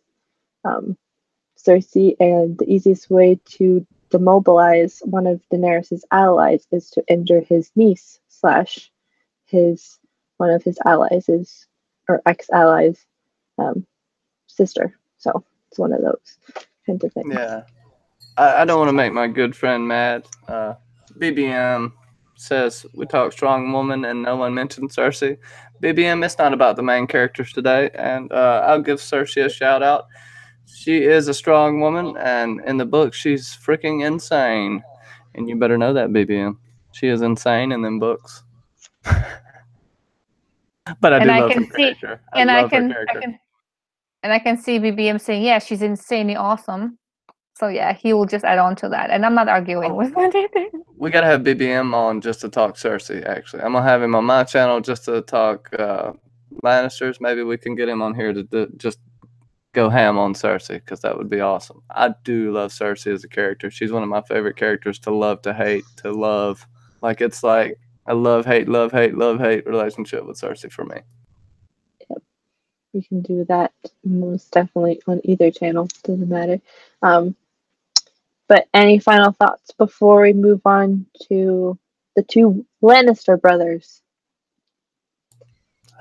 Cersei, and the easiest way to demobilize one of Daenerys' allies is to injure his niece slash one of his allies is, or ex-allies, sister. So it's one of those kinds of things. Yeah. I don't want to make my good friend mad. BBM says we talk strong woman and no one mentioned Cersei. BBM, it's not about the main characters today, and I'll give Cersei a shout out. She is a strong woman, and in the book, she's freaking insane. And you better know that, BBM. She is insane in them books. But I do love her character. I love her character. And I can see BBM saying, yeah, she's insanely awesome. So yeah, he will just add on to that. And I'm not arguing with anything. We got to have BBM on just to talk Cersei, actually. I'm going to have him on my channel just to talk Lannisters. Maybe we can get him on here to just go ham on Cersei, because that would be awesome. I do love Cersei as a character. She's one of my favorite characters to love, to hate, to love. Like, it's like a love, hate relationship with Cersei for me. Yep. we can do that most definitely on either channel. Doesn't matter. Um, but any final thoughts before we move on to the two Lannister brothers?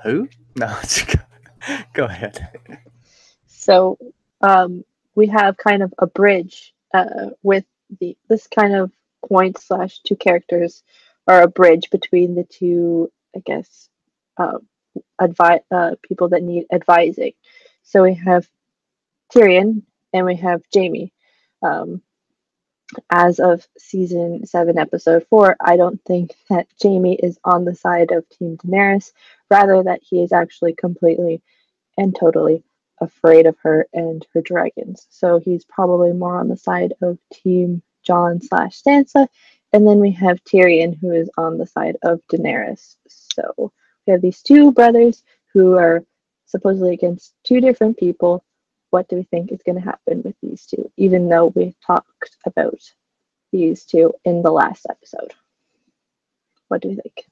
Who? No, go ahead. So we have kind of a bridge with this kind of point slash two characters are a bridge between the two, I guess, uh, people that need advising. So we have Tyrion and we have Jaime. Um, as of season 7, episode 4, I don't think that Jaime is on the side of Team Daenerys, rather that he is actually completely and totally afraid of her and her dragons. So he's probably more on the side of Team Jon slash Sansa. And then we have Tyrion, who is on the side of Daenerys. So we have these two brothers who are supposedly against two different people. What do we think is going to happen with these two, even though we talked about these two in the last episode? What do we think?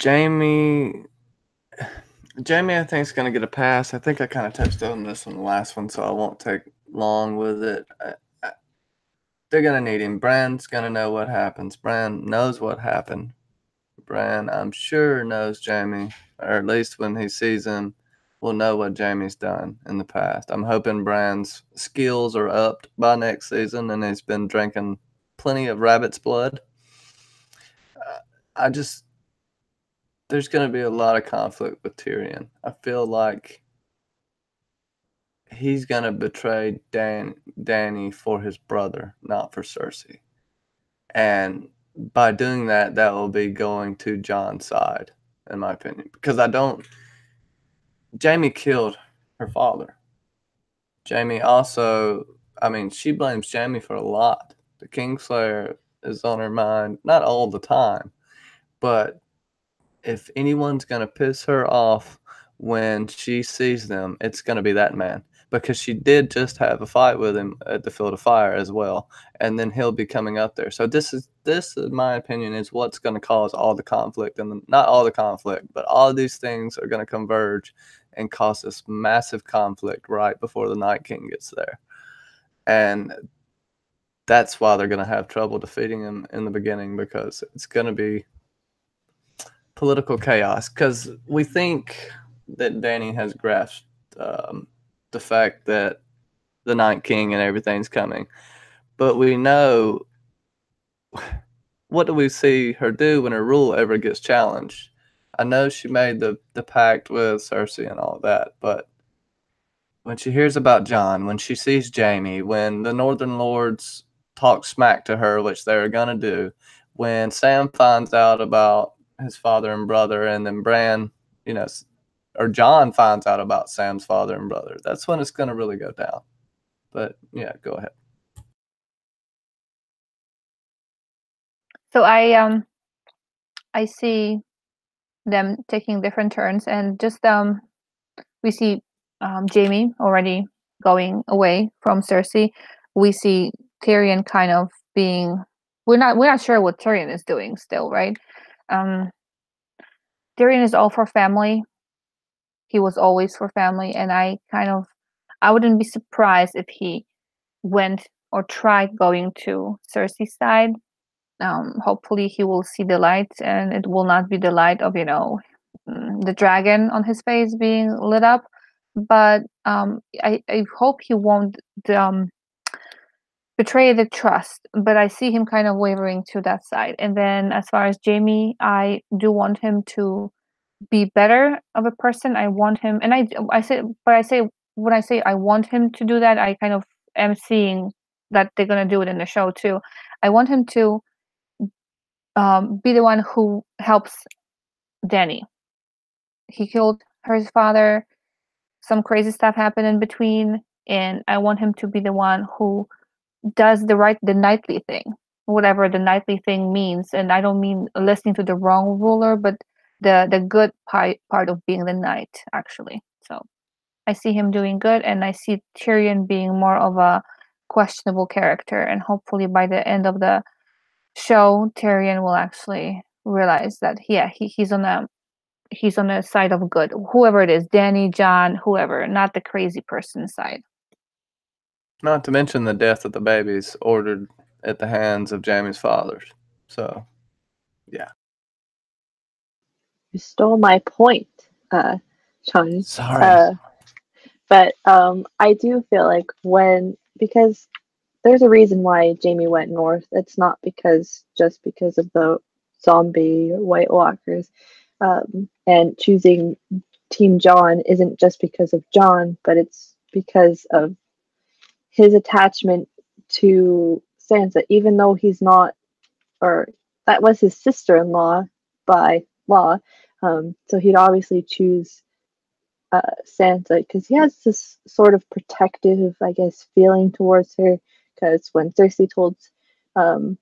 Jaime, I think is going to get a pass. I think I kind of touched on this on the last one, so I won't take long with it. They're going to need him. Bran's going to know what happens. Bran knows what happened. Bran, I'm sure, knows Jaime, or at least when he sees him, will know what Jaime's done in the past. I'm hoping Bran's skills are upped by next season, and he's been drinking plenty of rabbit's blood. I just, there's going to be a lot of conflict with Tyrion. I feel like he's going to betray Dany for his brother, not for Cersei. And by doing that, that will be going to Jon's side, in my opinion. Because Jaime killed her father. Jaime also, I mean, she blames Jaime for a lot. The Kingslayer is on her mind, not all the time, but if anyone's going to piss her off when she sees them, it's going to be that man. Because she did just have a fight with him at the Field of Fire as well, and then he'll be coming up there. So this, in my opinion, is what's going to cause all the conflict, and not all the conflict, but all of these things are going to converge and cause this massive conflict right before the Night King gets there, and that's why they're going to have trouble defeating him in the beginning, because it's going to be political chaos. Because we think that Dany has grasped the fact that the Night King and everything's coming, but we know, what do we see her do when her rule ever gets challenged? I know she made the pact with Cersei and all that, but when she hears about Jon, when she sees Jaime, when the Northern Lords talk smack to her, which they're gonna do, when Sam finds out about his father and brother, and then Bran, or Jon finds out about Sam's father and brother, that's when it's gonna really go down. But yeah, go ahead. So I see them taking different turns, and just we see Jaime already going away from Cersei. We see Tyrion kind of being, we're not sure what Tyrion is doing still, right? Tyrion is all for family. He was always for family, and I wouldn't be surprised if he went or tried going to Cersei's side. Hopefully he will see the light, and it will not be the light of the dragon on his face being lit up, but I hope he won't betray the trust. But I see him kind of wavering to that side. And then as far as Jaime, I do want him to be better of a person. I want him, and I say, but I say, when I say I want him to do that, I kind of am seeing that they're gonna do it in the show too. I want him to be the one who helps Dany. He killed her father. Some crazy stuff happened in between, and I want him to be the one who does the knightly thing, whatever the knightly thing means. And I don't mean listening to the wrong ruler, but the good part of being the knight, actually. So I see him doing good, and I see Tyrion being more of a questionable character. And hopefully by the end of the show, Tyrion will actually realize that he's on the side of good, whoever it is, Danny, John, whoever, not the crazy person's side. Not to mention the death of the babies ordered at the hands of Jaime's fathers. So, yeah. You stole my point, Sean. Sorry. But I do feel like because there's a reason why Jaime went north. It's not just because of the zombie White Walkers. And choosing Team John isn't just because of John, but it's because of his attachment to Sansa, even though he's not, or that was his sister-in-law by law. So he'd obviously choose Sansa because he has this sort of protective, I guess, feeling towards her. Because when Cersei told um,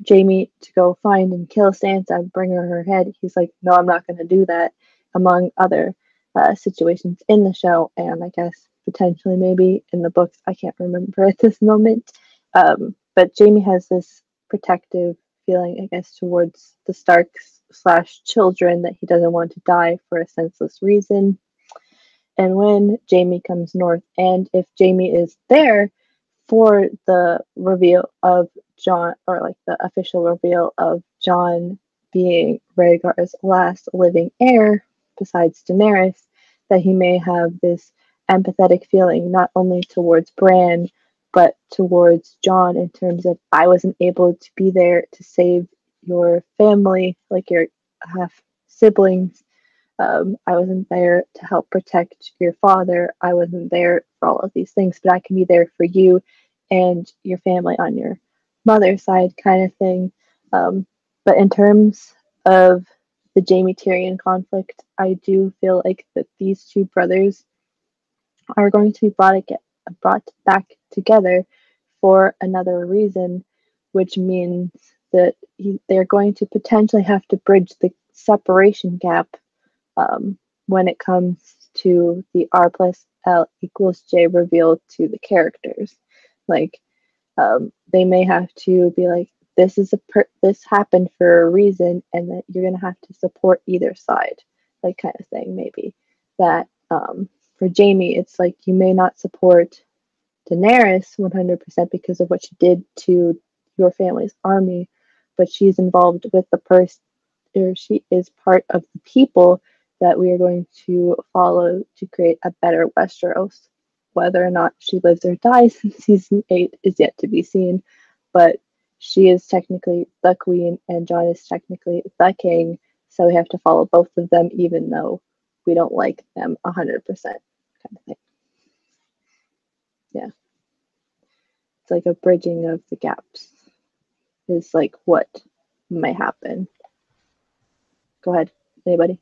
Jaime to go find and kill Sansa and bring her head, he's like, "No, I'm not going to do that." Among other situations in the show, and I guess potentially maybe in the books, I can't remember at this moment. But Jaime has this protective feeling, I guess, towards the Starks / children that he doesn't want to die for a senseless reason. And when Jaime comes north, and if Jaime is there for the reveal of Jon, or like the official reveal of Jon being Rhaegar's last living heir, besides Daenerys, that he may have this empathetic feeling not only towards Bran, but towards Jon in terms of, I wasn't able to be there to save your family, like your half siblings. I wasn't there to help protect your father. I wasn't there for all of these things, but I can be there for you and your family on your mother's side, kind of thing. But in terms of the Jaime Tyrion conflict, I do feel like that these two brothers are going to be brought back together for another reason, which means that they're going to potentially have to bridge the separation gap when it comes to the R plus L equals J reveal to the characters. Like, they may have to be like, this happened for a reason, and that you're gonna have to support either side, like kind of thing. Maybe that for Jaime, it's like you may not support Daenerys 100% because of what she did to your family's army, but she's involved with the person, or she is part of the people that we are going to follow to create a better Westeros. Whether or not she lives or dies in season 8 is yet to be seen, but she is technically the queen and Jon is technically the king, so we have to follow both of them even though we don't like them 100% kind of thing. Yeah. It's like a bridging of the gaps is like what may happen. Go ahead, anybody?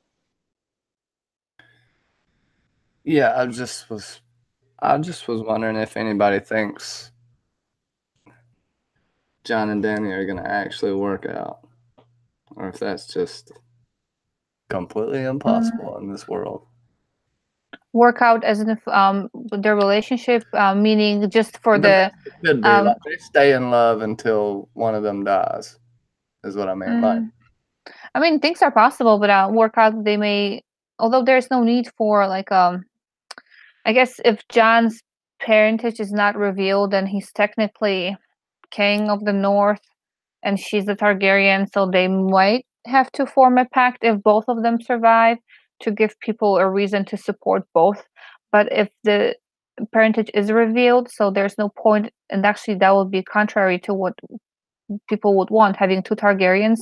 Yeah, I just was wondering if anybody thinks Jon and Danny are gonna actually work out, or if that's just completely impossible in this world. Work out as in their relationship, meaning just for It could be like they stay in love until one of them dies, is what I mean. I mean, things are possible, but work out they may. Although there's no need for like I guess if Jon's parentage is not revealed, then he's technically king of the North, and she's a Targaryen, so they might have to form a pact if both of them survive to give people a reason to support both. But if the parentage is revealed, so there's no point, and actually that would be contrary to what people would want, having two Targaryens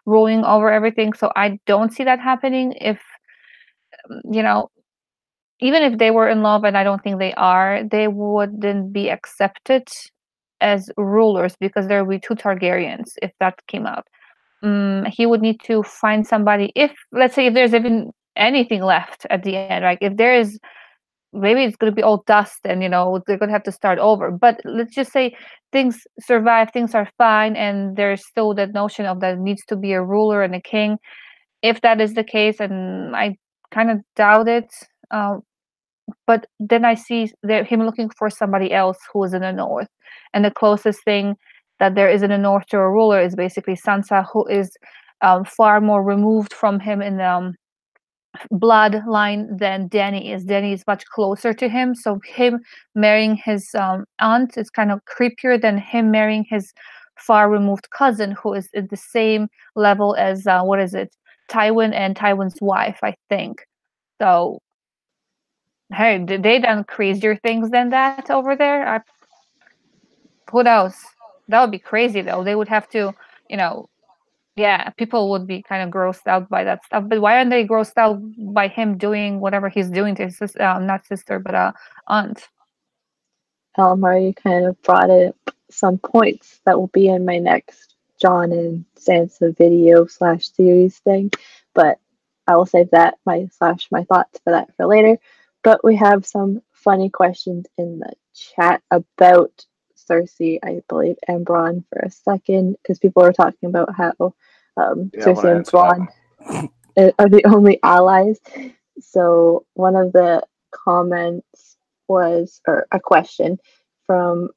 ruling over everything. So I don't see that happening. If even if they were in love, and I don't think they are, they wouldn't be accepted as rulers because there would be two Targaryens if that came out. He would need to find somebody. If, let's say, if there's even anything left at the end, like if there is, maybe it's going to be all dust and they're going to have to start over. But let's just say things survive, things are fine, and there's still that notion of that needs to be a ruler and a king. If that is the case, and I kind of doubt it, but then I see him looking for somebody else who is in the north, and the closest thing that there is in the north to a ruler is basically Sansa, who is far more removed from him in the bloodline than Dany is. Dany is much closer to him, so him marrying his aunt is kind of creepier than him marrying his far removed cousin, who is at the same level as what is it, Tywin and Tywin's wife, I think. So hey, did they done crazier things than that over there? Who knows? That would be crazy though. They would have to, you know, yeah, people would be kind of grossed out by that stuff. But why aren't they grossed out by him doing whatever he's doing to his sister, not sister, but aunt? Almar, you kind of brought up some points that will be in my next John and Sansa video / series thing, but I will save that my thoughts for that for later. But we have some funny questions in the chat about Cersei, I believe, and Bronn for a second, because people were talking about how Cersei and Bronn are the only allies. So one of the comments was, or a question from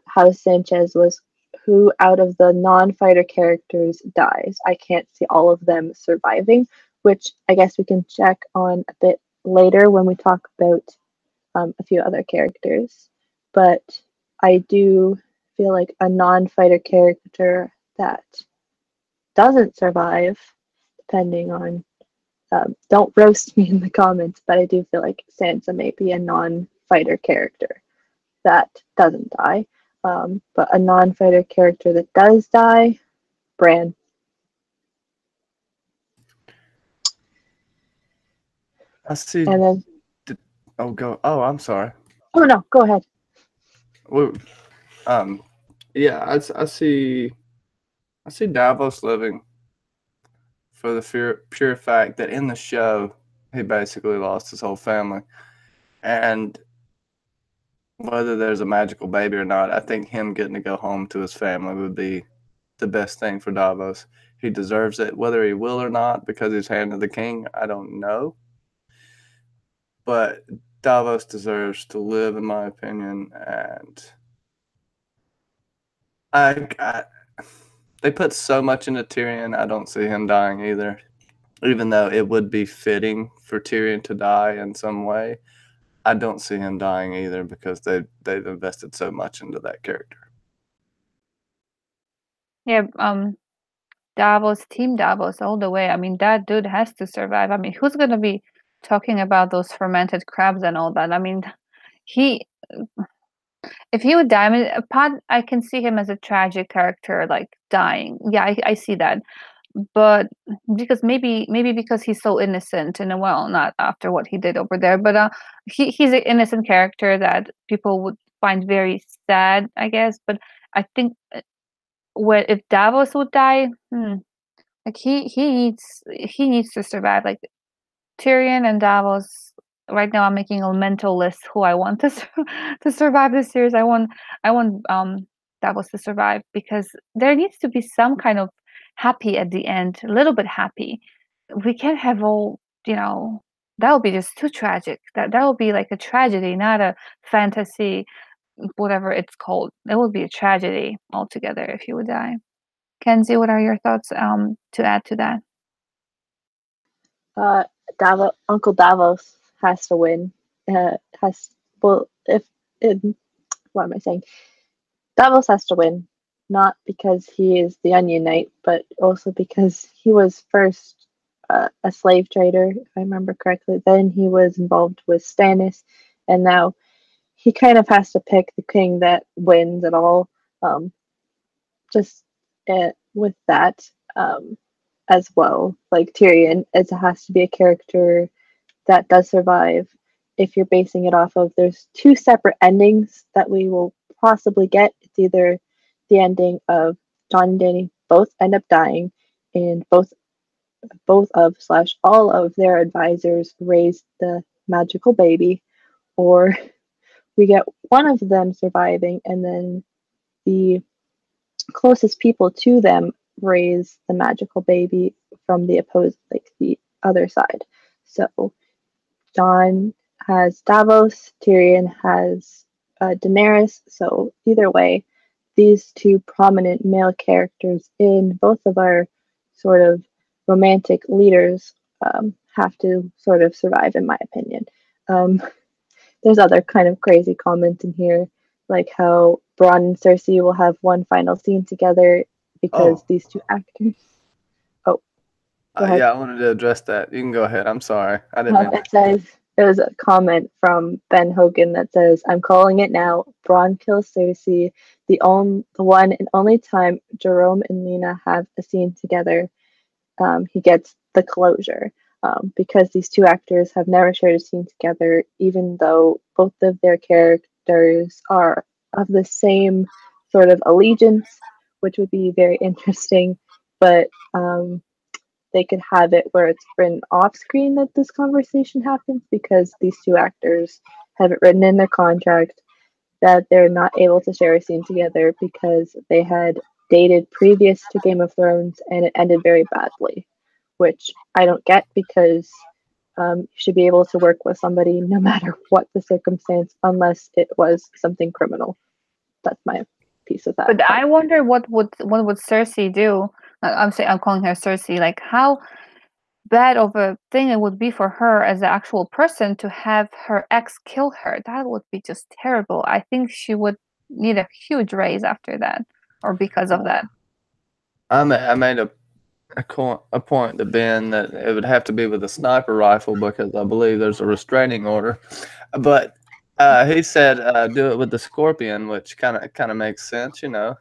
House Sanchez was, who out of the non-fighter characters dies? I can't see all of them surviving, which I guess we can check on a bit later when we talk about a few other characters. But I do feel like a non-fighter character that doesn't survive, depending on, don't roast me in the comments, but I do feel like Sansa may be a non-fighter character that doesn't die. But a non-fighter character that does die, Bran. I see. And then, Oh, I'm sorry. oh no, go ahead. Well, yeah, I see Davos living for the pure fact that in the show he basically lost his whole family, and whether there's a magical baby or not, I think him getting to go home to his family would be the best thing for Davos. He deserves it, whether he will or not, because he's Hand of the King, I don't know. But Davos deserves to live, in my opinion, and they put so much into Tyrion, I don't see him dying either. Even though it would be fitting for Tyrion to die in some way, I don't see him dying either, because they've invested so much into that character. Yeah, Davos, Team Davos, all the way. I mean, that dude has to survive. I mean, who's gonna be talking about those fermented crabs and all that? I mean, if he would die, I mean, I can see him as a tragic character, like dying. Yeah, I see that. But because maybe because he's so innocent, and well, not after what he did over there, but he's an innocent character that people would find very sad, I guess. But I think if Davos would die, like he needs to survive. Like Tyrion and Davos. Right now, I'm making a mental list who I want to survive this series. I want Davos to survive, because there needs to be some kind of happy at the end, a little bit happy. We can't have all, that would be just too tragic. That would be like a tragedy, not a fantasy, whatever it's called. It would be a tragedy altogether if he would die. Kenzie, what are your thoughts to add to that? Uncle Davos has to win. What am I saying? Davos has to win, not because he is the Onion Knight, but also because he was first a slave trader, if I remember correctly. Then he was involved with Stannis, and now he kind of has to pick the king that wins it all. With that, as well, like Tyrion, it has to be a character that does survive. If you're basing it off of, there's two separate endings that we will possibly get. It's either the ending of Jon and Dany both end up dying, and both of / all of their advisors raise the magical baby, or we get one of them surviving, and then the closest people to them raise the magical baby from the other side. So Jon has Davos, Tyrion has Daenerys. So either way, these two prominent male characters in both of our sort of romantic leaders have to sort of survive, in my opinion. Um, there's other kind of crazy comments in here, like how Bronn and Cersei will have one final scene together because Oh, these two actors. Oh, go ahead. yeah, I wanted to address that. You can go ahead. I'm sorry. I didn't mean to. It says there was a comment from Ben Hogan that says, "I'm calling it now. Bronn kills Cersei. The one and only time Jerome and Lena have a scene together. He gets the closure because these two actors have never shared a scene together, even though both of their characters are of the same sort of allegiance, which would be very interesting. But they could have it where it's written off screen that this conversation happens because these two actors have it written in their contract that they're not able to share a scene together because they had dated previous to Game of Thrones and it ended very badly, which I don't get because you should be able to work with somebody no matter what the circumstance, unless it was something criminal. That's my piece of that. But I wonder what would Cersei do? I'm calling her Cersei. Like, how bad of a thing it would be for her as an actual person to have her ex kill her. That would be just terrible. I think she would need a huge raise after that, or because of that. I made a point to Ben that it would have to be with a sniper rifle because I believe there's a restraining order. But he said do it with the scorpion, which kind of makes sense, you know.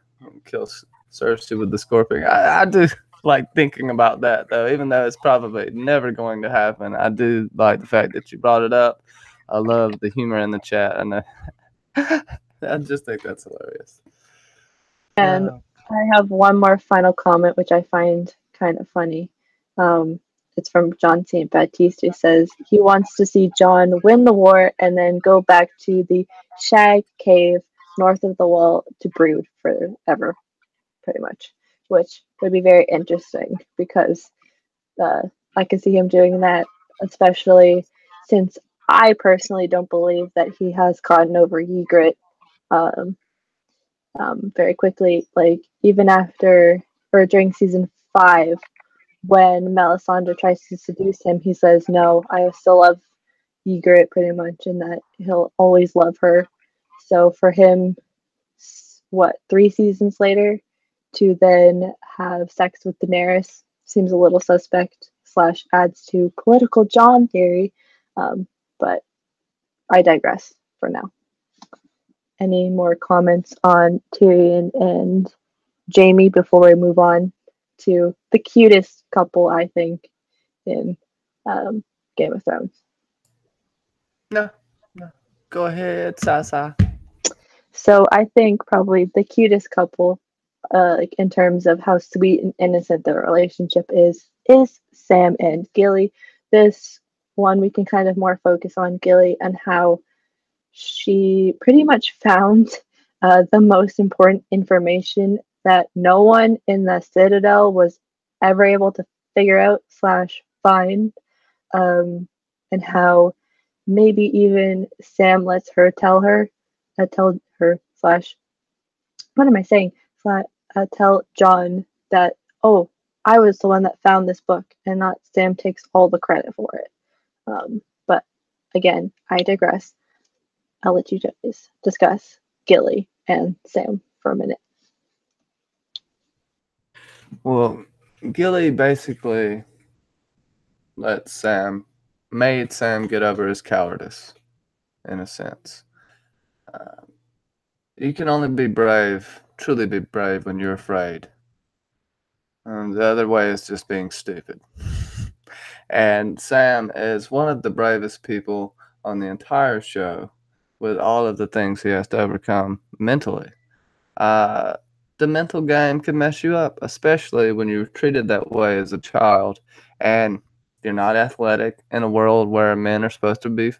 Kill Cersei with the scorpion. I do like thinking about that though, even though it's probably never going to happen. I do like the fact that you brought it up. I love the humor in the chat, and I just think that's hilarious. And I have one more final comment, which I find kind of funny. It's from John St. Baptiste, who says he wants to see Jon win the war and then go back to the Shag Cave north of the Wall to brood forever, pretty much, which would be very interesting because I can see him doing that, especially since I personally don't believe that he has gotten over Ygritte um, very quickly. Like even after or during season 5, when Melisandre tries to seduce him, he says, "No, I still love Ygritte," pretty much, and that he'll always love her. So for him, what 3 seasons later, to then have sex with Daenerys seems a little suspect. Slash adds to political John theory, but I digress for now. Any more comments on Tyrion and Jamie before we move on to the cutest couple, I think, in Game of Thrones? No. Go ahead, Sasa. So I think probably the cutest couple, like in terms of how sweet and innocent their relationship is Sam and Gilly. This one we can kind of more focus on Gilly and how she pretty much found the most important information that no one in the Citadel was ever able to figure out slash find, and how maybe even Sam lets her tell her slash what am I saying? Tell John that, oh, I was the one that found this book, and not Sam takes all the credit for it. But again, I digress. I'll let you guys discuss Gilly and Sam for a minute. Well, Gilly basically made Sam get over his cowardice, in a sense. You can only be brave, truly be brave, when you're afraid. The other way is just being stupid. And Sam is one of the bravest people on the entire show, with all of the things he has to overcome mentally. Uh, the mental game can mess you up, especially when you're treated that way as a child and you're not athletic in a world where men are supposed to be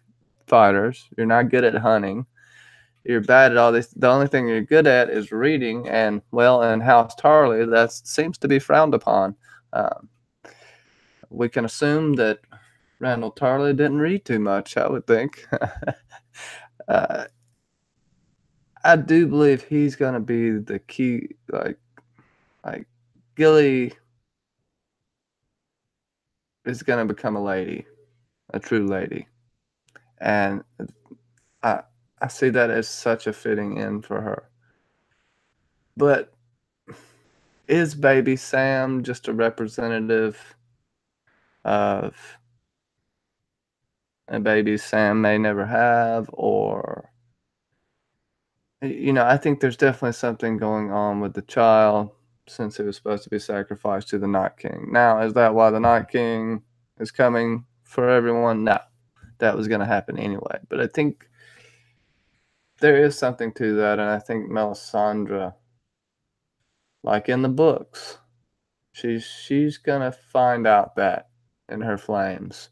fighters. You're not good at hunting. You're bad at all this. The only thing you're good at is reading, and well, in House Tarly, that seems to be frowned upon. Um, we can assume that Randall Tarly didn't read too much, I would think. uh, I do believe he's going to be the key, like Gilly is going to become a lady, a true lady. And I I see that as such a fitting end for her. But is baby Sam just a representative of a baby Sam may never have? Or, I think there's definitely something going on with the child since it was supposed to be sacrificed to the Night King. Now, is that why the Night King is coming for everyone? No, that was going to happen anyway. But I think there is something to that, and I think Melisandre, like in the books, she's gonna find out that in her flames,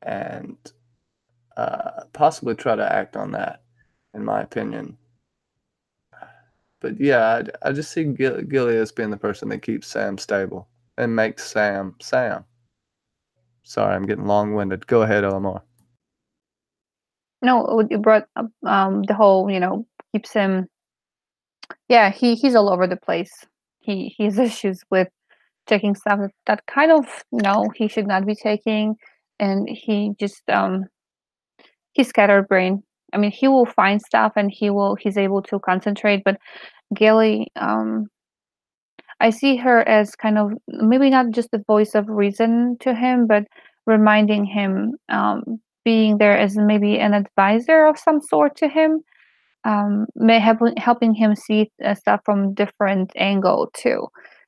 and possibly try to act on that, in my opinion. But yeah, I just see Gilly as being the person that keeps Sam stable and makes Sam Sam. Sorry, I'm getting long-winded. Go ahead, Eleanor. No, you brought up the whole, keeps him. Yeah, he's all over the place. He has issues with taking stuff that kind of he should not be taking, and he just he's scatterbrained. I mean, he will find stuff and he's able to concentrate, but Gilly, I see her as kind of maybe not just the voice of reason to him, but reminding him, being there as maybe an advisor of some sort to him, may have helping him see stuff from different angle too,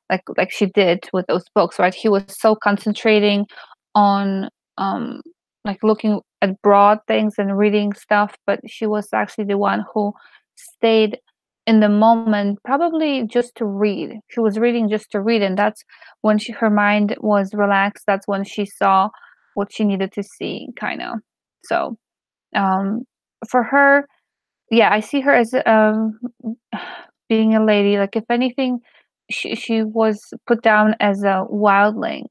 like she did with those books, right? He was so concentrating on like looking at broad things and reading stuff, but she was actually the one who stayed in the moment, probably just to read. She was reading just to read, and that's when her mind was relaxed. That's when she saw what she needed to see, kind of. So um, for her, yeah, I see her as being a lady. Like, if anything, she was put down as a wildling.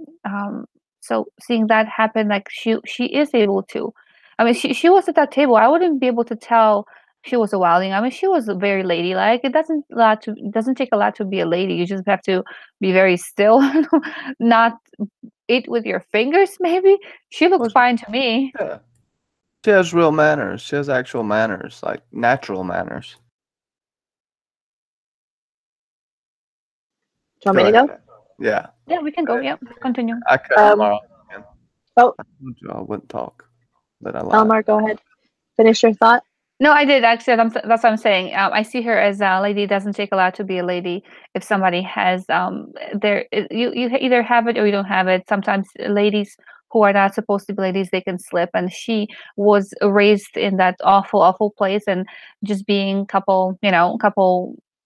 So seeing that happen, like she is able to. I mean, she was at that table. I wouldn't be able to tell she was a wildling. I mean, she was very ladylike. It doesn't take a lot to be a lady. You just have to be very still, not eat with your fingers. Maybe she looked fine to me. Yeah. She has real manners. She has actual manners, like natural manners. Do you want me to go? Yeah. Yeah, we can go. Yeah, continue. I cut Elmar off again. Oh, I told you I wouldn't talk, but I lied. Elmar, go ahead. Finish your thought. No, I did actually. That's what I'm saying. I see her as a lady. It doesn't take a lot to be a lady. If somebody has, you either have it or you don't have it. Sometimes ladies who are not supposed to be ladies, they can slip. And she was raised in that awful, awful place, and just being couple,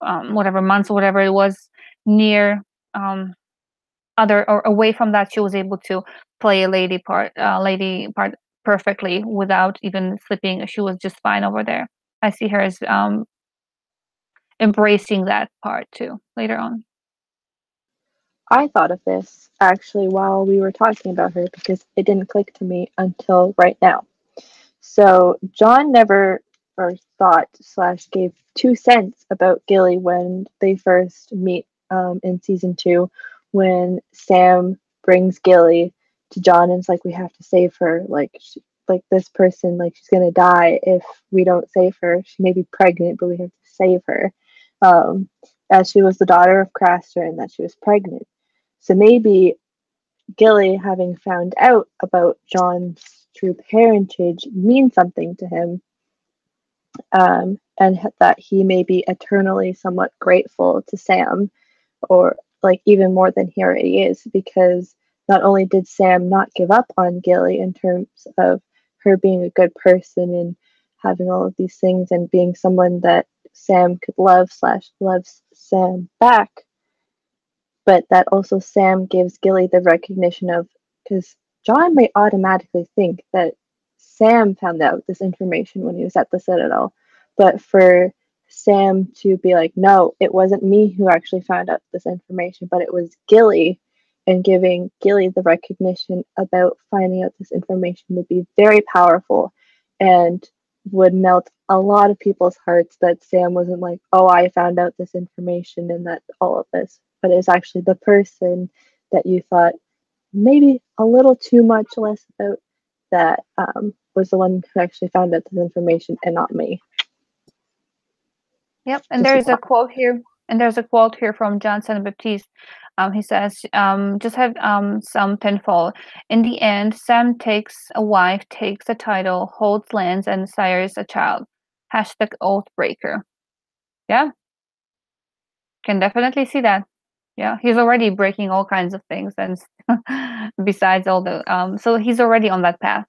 whatever months or whatever it was near other or away from that, she was able to play a lady part perfectly without even slipping. She was just fine over there. I see her as embracing that part too later on. I thought of this actually while we were talking about her because it didn't click to me until right now. So John never or thought slash gave 2 cents about Gilly when they first meet in season 2, when Sam brings Gilly to John and it's like, we have to save her. Like this person, like she's gonna die if we don't save her. She may be pregnant, but we have to save her. As she was the daughter of Craster and that she was pregnant. So maybe Gilly, having found out about John's true parentage, means something to him, and that he may be eternally somewhat grateful to Sam, or like even more than he already is, because not only did Sam not give up on Gilly in terms of her being a good person and having all of these things and being someone that Sam could love slash loves Sam back, but that also Sam gives Gilly the recognition of, because John may automatically think that Sam found out this information when he was at the Citadel, but for Sam to be like, no, it wasn't me who actually found out this information, but it was Gilly, and giving Gilly the recognition about finding out this information would be very powerful and would melt a lot of people's hearts, that Sam wasn't like, oh, I found out this information and that all of this, but it's actually the person that you thought maybe a little too much less about that was the one who actually found out this information and not me. Yep, and Just there's a quote here, from Johnson Baptiste. He says, "Just have some pinfall. In the end, Sam takes a wife, takes a title, holds lands, and sires a child. Hashtag Oathbreaker." Yeah, can definitely see that. Yeah, he's already breaking all kinds of things, and besides all the so he's already on that path.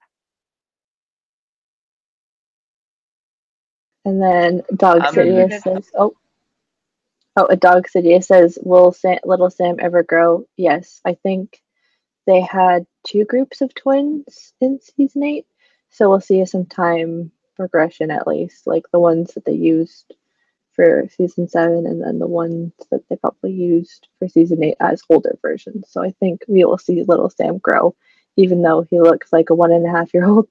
And then Dog I'm City muted. says, a Dog City says, will little Sam ever grow? Yes, I think they had two groups of twins in season 8, so we'll see some time progression at least, like the ones that they used for season 7, and then the ones that they probably used for season 8 as older versions. So I think we will see little Sam grow, even though he looks like a 1.5-year-old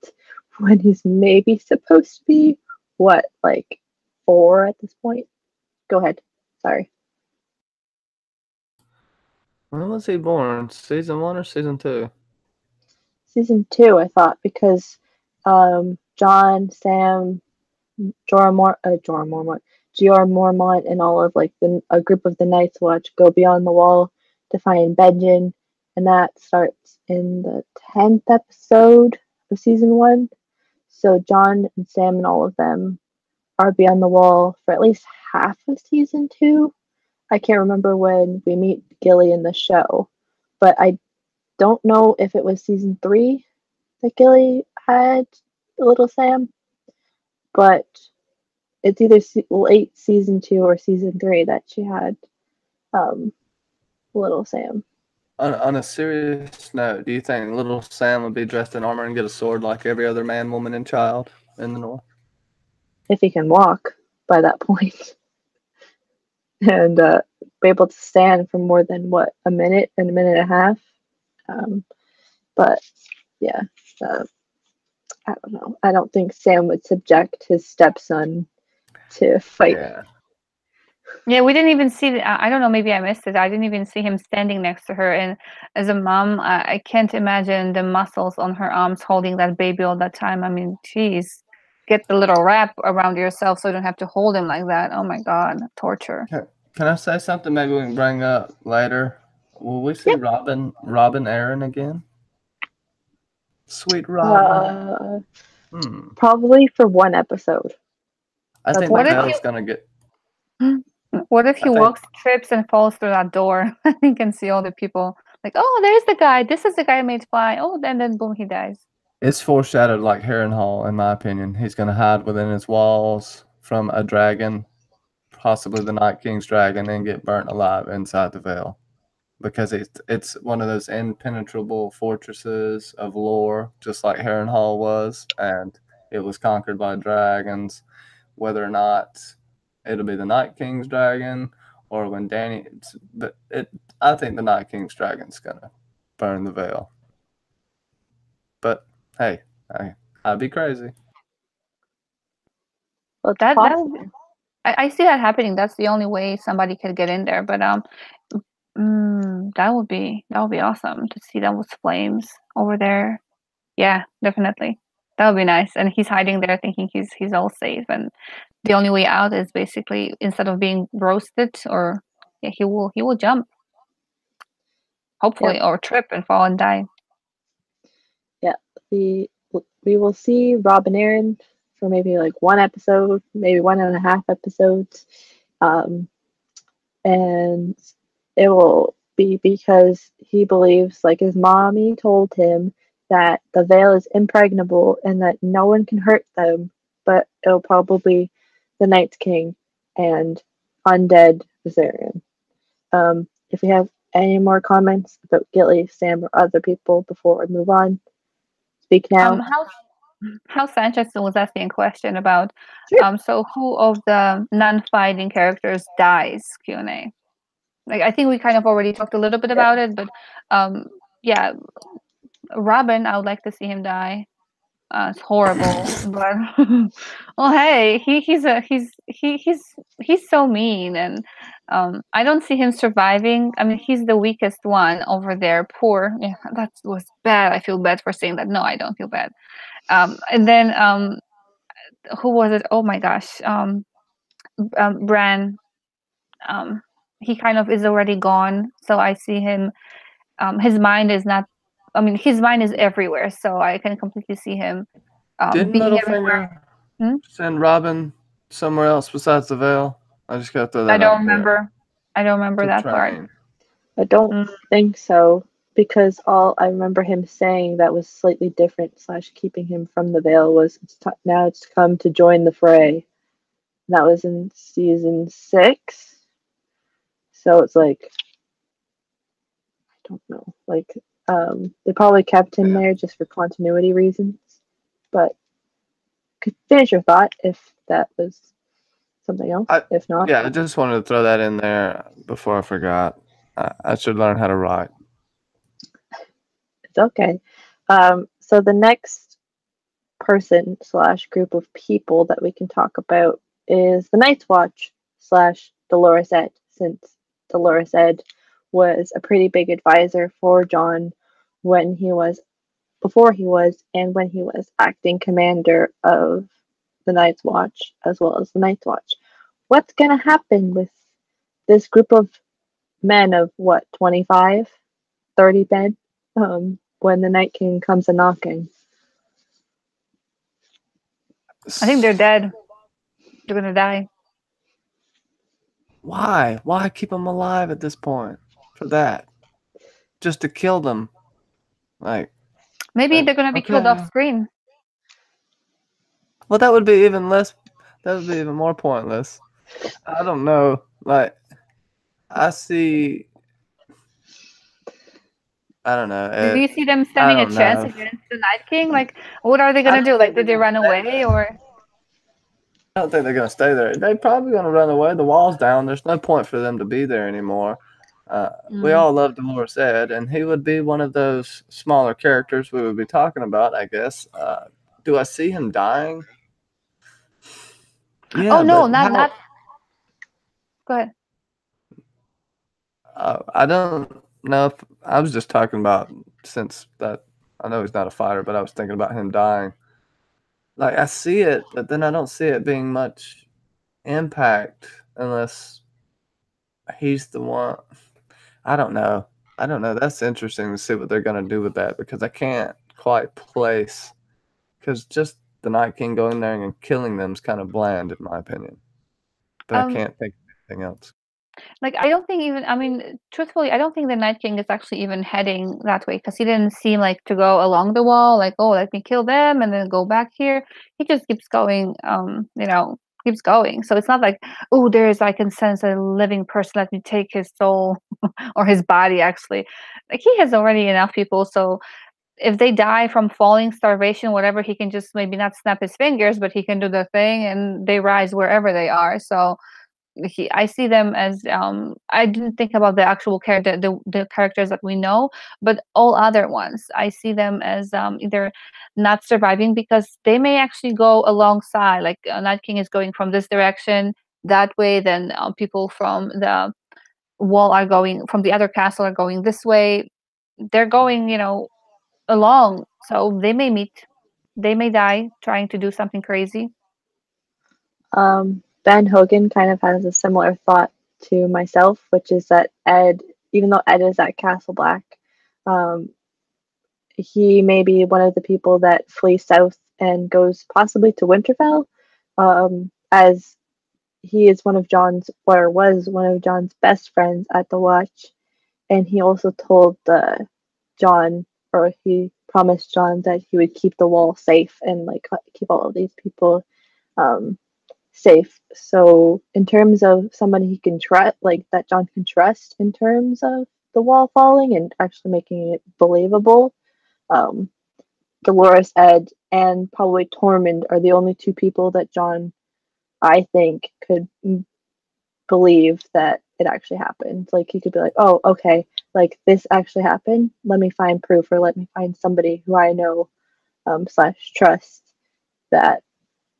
when he's maybe supposed to be what, like 4 at this point. Go ahead. Sorry. When was he born? Season 1 or season 2? Season 2, I thought, because John, Sam, Jorah Mormont, and all of like a group of the Night's Watch go beyond the wall to find Benjen, and that starts in the 10th episode of season 1. So John and Sam and all of them are beyond the wall for at least half of season 2. I can't remember when we meet Gilly in the show, but I don't know if it was season 3 that Gilly had little Sam, but it's either late season 2 or season 3 that she had um, little Sam. On a serious note, do you think little Sam would be dressed in armor and get a sword like every other man, woman, and child in the North? If he can walk by that point and be able to stand for more than what, a minute and a minute and a half. But yeah, I don't know. I don't think Sam would subject his stepson to fight. Yeah. Yeah, we didn't even see. I don't know. Maybe I missed it. I didn't even see him standing next to her. And as a mom, I can't imagine the muscles on her arms holding that baby all that time. I mean, geez, get the little wrap around yourself so you don't have to hold him like that. Oh my God, torture. Can I say something maybe we can bring up later? Will we see Yep. Robin Aaron again? Sweet Robin. Probably for one episode. I That's think the What if veil's gonna get. what if I he think walks, trips, and falls through that door? He can see all the people. Like, oh, there's the guy. This is the guy made fly. Oh, and then boom, he dies. it's foreshadowed like Harrenhal, in my opinion. He's gonna hide within his walls from a dragon, possibly the Night King's dragon, and get burnt alive inside the veil. Because it's one of those impenetrable fortresses of lore, just like Harrenhal was, and it was conquered by dragons. Whether or not it'll be the Night King's dragon or when Danny, I think the Night King's dragon's gonna burn the veil. But hey, I'd be crazy. Well, it's That possible. I see that happening. That's the only way somebody could get in there. But that would be awesome to see those flames over there. Yeah, definitely. That would be nice. And he's hiding there, thinking he's all safe. And the only way out is basically instead of being roasted, or yeah, he will jump, hopefully, Yep. or trip and fall and die. Yeah. We will see Robin Aaron for maybe like one episode, maybe 1.5 episodes. And it will be because he believes, like his mommy told him, that the veil is impregnable and that no one can hurt them, but it'll probably be the Night's King and undead Viserion. If you have any more comments about Gilly, Sam, or other people before we move on, speak now. How Sanchez was asking a question about Sure. so who of the non-fighting characters dies? Q&A. Like I think we kind of already talked a little bit Yeah. about it, but yeah, Robin, I would like to see him die. It's horrible, but well, hey, he's so mean, and I don't see him surviving. I mean, he's the weakest one over there. Poor, yeah, that was bad. I feel bad for saying that. No, I don't feel bad. And then who was it? Oh my gosh, Bran. Um, he kind of is already gone, so I see him. His mind is not. I mean, his mind is everywhere, so I can completely see him Didn't being everywhere. Littlefinger send Robin somewhere else besides the Vale? I just gotta throw I that don't out there remember. I don't remember to that part. train. I don't Mm. think so, because all I remember him saying that was slightly different / keeping him from the Vale was now it's come to join the fray. That was in season 6. So it's like, I don't know. Like, they probably kept him there just for continuity reasons. But could finish your thought if that was something else. If not, Yeah, I just wanted to throw that in there before I forgot. I should learn how to write. it's okay. So the next person / group of people that we can talk about is the Night's Watch / Dolores Ed, since Dolores Ed was a pretty big advisor for John when he was before he was and when he was acting commander of the Night's Watch as well as the Night's Watch. What's gonna happen with this group of men of what, 25, 30 men, when the Night King comes a knocking? I think they're dead. They're gonna die. Why? Why keep them alive at this point? For that? Just to kill them? Like, Maybe they're gonna be killed off okay. screen. Well, that would be even less. That would be even more pointless. I don't know. Like, I see. I don't know. Do you see them I standing a don't chance know. against the Night King? Like, what are they I gonna don't do? Like, think did they're they gonna run stay away there. or? I don't think they're gonna stay there. They're probably gonna run away. The wall's down. There's no point for them to be there anymore. We all love Dolores Ed, and he would be one of those smaller characters we would be talking about, I guess. Do I see him dying? Oh Yeah, no, but not how? not. Go ahead. I don't know if I was just talking about since that I know he's not a fighter, but I was thinking about him dying. Like I see it, but then I don't see it being much impact unless he's the one. I don't know. I don't know. That's interesting to see what they're gonna do with that because I can't quite place because just the Night King going there and killing them is kind of bland in my opinion. But I Um, can't think of anything else. like I don't think even. I mean, truthfully, I don't think the Night King is actually even heading that way because he didn't seem like to go along the wall. Like, oh, let me kill them and then go back here. He just keeps going. Keeps going. So it's not like, oh, I can sense a living person. Let me take his soul or his body. Actually, like he has already enough people. So if they die from falling, starvation, whatever, he can just maybe not snap his fingers, but he can do the thing, and they rise wherever they are. So I see them as I didn't think about the actual character, the characters that we know, but all other ones, I see them as either not surviving because they may actually go alongside. Like Night King is going from this direction that way, then people from the wall are going from the other castle are going this way. They're going, along, so they may meet, they may die trying to do something crazy. Ben Hogan kind of has a similar thought to myself, which is that Ed, even though Ed is at Castle Black, um, he may be one of the people that flees south and goes possibly to Winterfell, as he is one of John's, or was one of John's best friends at the Watch, and he also told John, or he promised John that he would keep the wall safe and like keep all of these people um, safe. So in terms of somebody he can trust, like that John can trust in terms of the wall falling and actually making it believable, um, Dolores Ed and probably Tormund are the only two people that John, I think, could believe that it actually happened. Like he could be like, oh, okay, like this actually happened. Let me find proof, or let me find somebody who I know slash trust that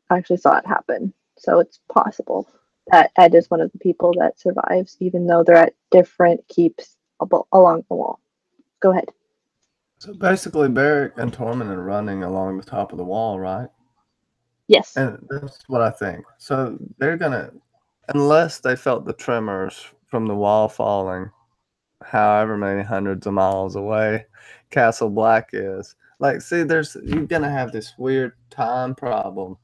actually saw it happen. So it's possible that Ed is one of the people that survives, even though they're at different keeps along the wall. Go ahead. So basically, Beric and Tormund are running along the top of the wall, right? Yes. And that's what I think. So they're gonna, unless they felt the tremors from the wall falling, however many hundreds of miles away Castle Black is. Like, see, you're gonna have this weird time problem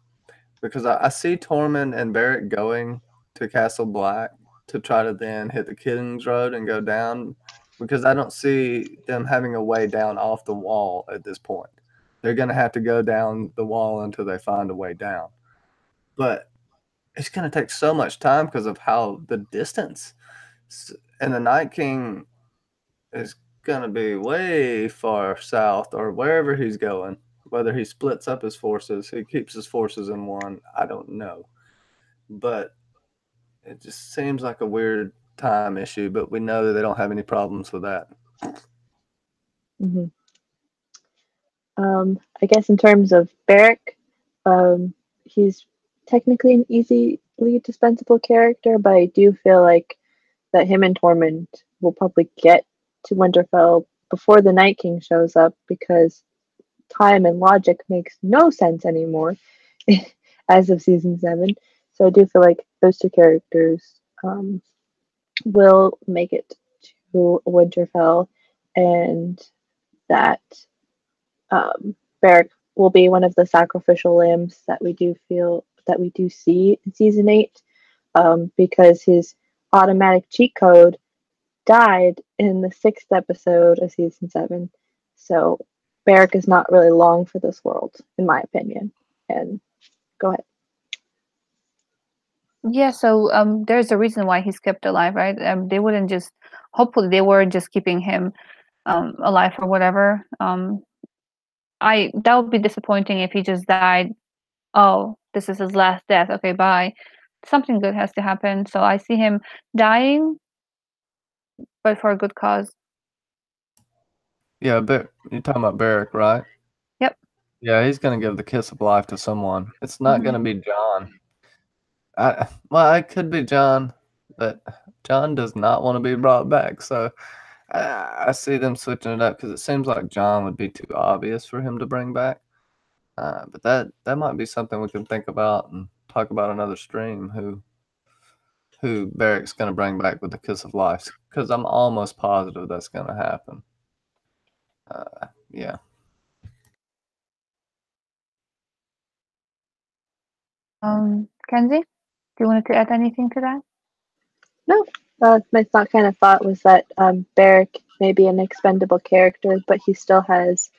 because I see Tormund and Barrett going to Castle Black to try to then hit the King's Road and go down because I don't see them having a way down off the wall at this point. They're gonna have to go down the wall until they find a way down. But it's gonna take so much time because of how the distance. And the Night King is gonna be way far south or wherever he's going. Whether he splits up his forces, he keeps his forces in one, I don't know. But it just seems like a weird time issue, but we know that they don't have any problems with that. Mm-hmm. I guess in terms of Beric, he's technically an easily dispensable character, but I do feel like that him and Tormund will probably get to Winterfell before the Night King shows up because time and logic makes no sense anymore as of season 7. So I do feel like those two characters will make it to Winterfell, and that Beric will be one of the sacrificial lambs that we do see in season 8, because his automatic cheat code died in the 6th episode of season 7. So Beric is not really long for this world, in my opinion. And go ahead. Yeah, so there's a reason why he's kept alive, right? They wouldn't just, hopefully they weren't just keeping him alive or whatever. That would be disappointing if he just died. Oh, this is his last death. Okay, bye. Something good has to happen. So I see him dying, but for a good cause. Yeah, but you're talking about Beric, right? Yep. Yeah, he's gonna give the kiss of life to someone. It's not gonna be Jon. Well, it could be Jon, but Jon does not want to be brought back. So I see them switching it up because it seems like Jon would be too obvious for him to bring back. But that might be something we can think about and talk about another stream. Who Beric's going to bring back with the kiss of life? Because I'm almost positive that's going to happen. Yeah. Kenzie, do you want to add anything to that? No, my thought was that Beric may be an expendable character, but he still has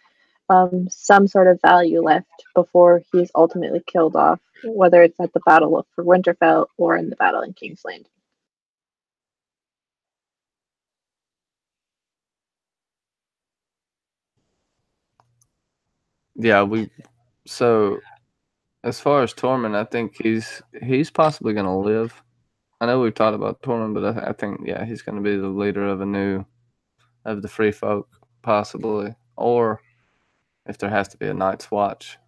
some sort of value left before he's ultimately killed off, whether it's at the Battle for Winterfell or in the battle in King's Landing. Yeah, so as far as Tormund, I think he's possibly going to live. I know we've talked about Tormund, but I think he's going to be the leader of the Free Folk, possibly, or if there has to be a Night's Watch,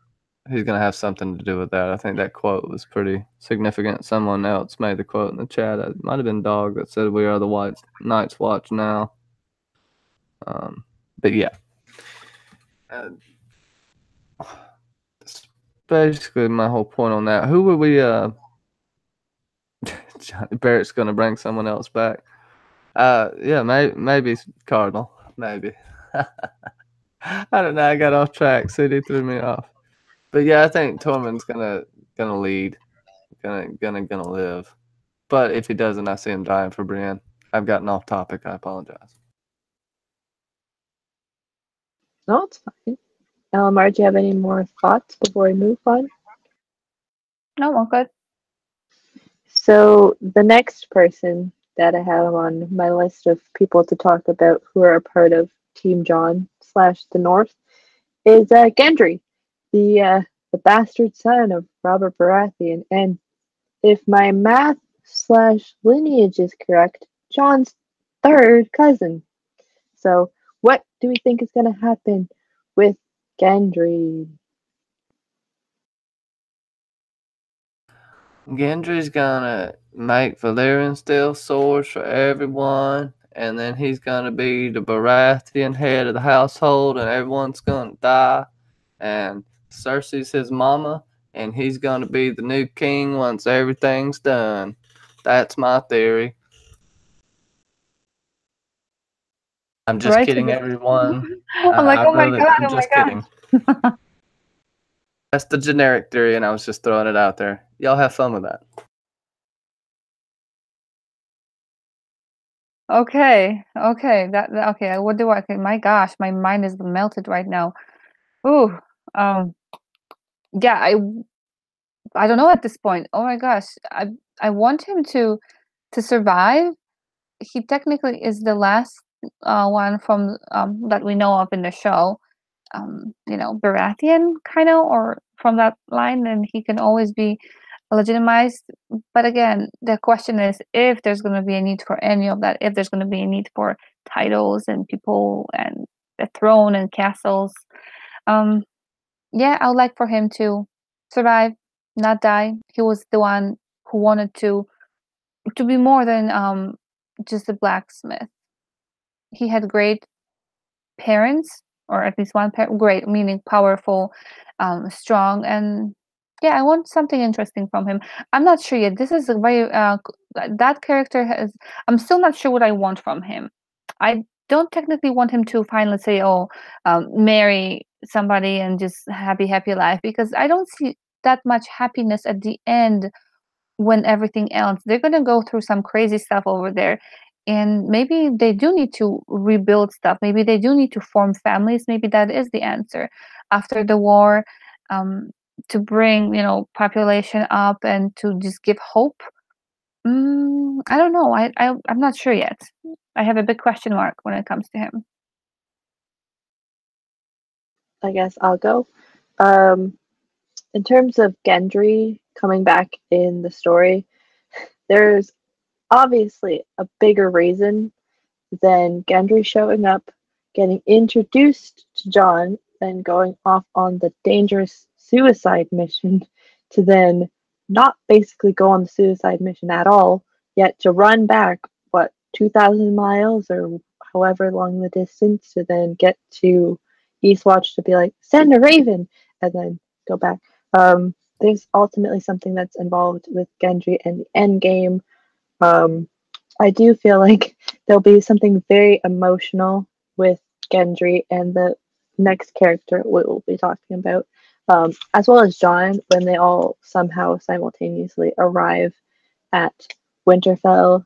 he's going to have something to do with that. I think that quote was pretty significant. Someone else made the quote in the chat. It might have been Dog that said, "We are the Night's Watch now." But yeah, that's basically my whole point on that. Who would we? Johnny Barrett's going to bring someone else back. Yeah, maybe Cardinal, maybe. I don't know. I got off track. CD threw me off. But yeah, I think Tormund's gonna lead, gonna live. But if he doesn't, I see him dying for Brienne. I've gotten off topic. I apologize. No, it's fine. Elmar, do you have any more thoughts before we move on? No, I'm good. So the next person that I have on my list of people to talk about who are a part of Team Jon / the North is Gendry, the bastard son of Robert Baratheon, and if my math / lineage is correct, Jon's third cousin. So what do we think is going to happen with Gendry? Gendry's gonna make Valyrian steel swords for everyone, and then he's gonna be the Baratheon head of the household, and everyone's gonna die. And Cersei's his mama, and he's gonna be the new king once everything's done. That's my theory. I'm just Right to kidding, the everyone. I'm like, oh my god, I'm oh my just kidding. god. That's the generic theory, and I was just throwing it out there. Y'all have fun with that. Okay, okay, okay. What do I? Okay, my gosh, my mind is melted right now. Ooh, um, yeah, I don't know at this point. Oh my gosh, I want him to survive. He technically is the last one from that we know of in the show. Baratheon kind of, or from that line, and he can always be legitimized. But again, the question is if there's going to be a need for any of that, if there's going to be a need for titles and people and a throne and castles. Um, yeah, I would like for him to survive, not die. He was the one who wanted to be more than just a blacksmith. He had great parents, or at least one parent, great, meaning powerful, strong, and yeah, I want something interesting from him. I'm not sure yet. This is a very that character has. I'm still not sure what I want from him. I don't technically want him to finally say, "Oh, marry somebody and just happy life," because I don't see that much happiness at the end when everything else they're going to go through some crazy stuff over there, and maybe they do need to rebuild stuff, maybe they do need to form families, maybe that is the answer after the war, um, to bring population up and to just give hope. I don't know. I'm not sure yet. I have a big question mark when it comes to him. I guess I'll go. Um, in terms of Gendry coming back in the story, there's obviously a bigger reason than Gendry showing up, getting introduced to Jon, then going off on the dangerous suicide mission to then not basically go on the suicide mission at all, yet to run back, what, 2,000 miles or however long the distance to then get to Eastwatch to be like, send a raven, and then go back. There's ultimately something that's involved with Gendry and the end game. Um, I do feel like there'll be something very emotional with Gendry and the next character we will be talking about, as well as Jon, when they all somehow simultaneously arrive at Winterfell.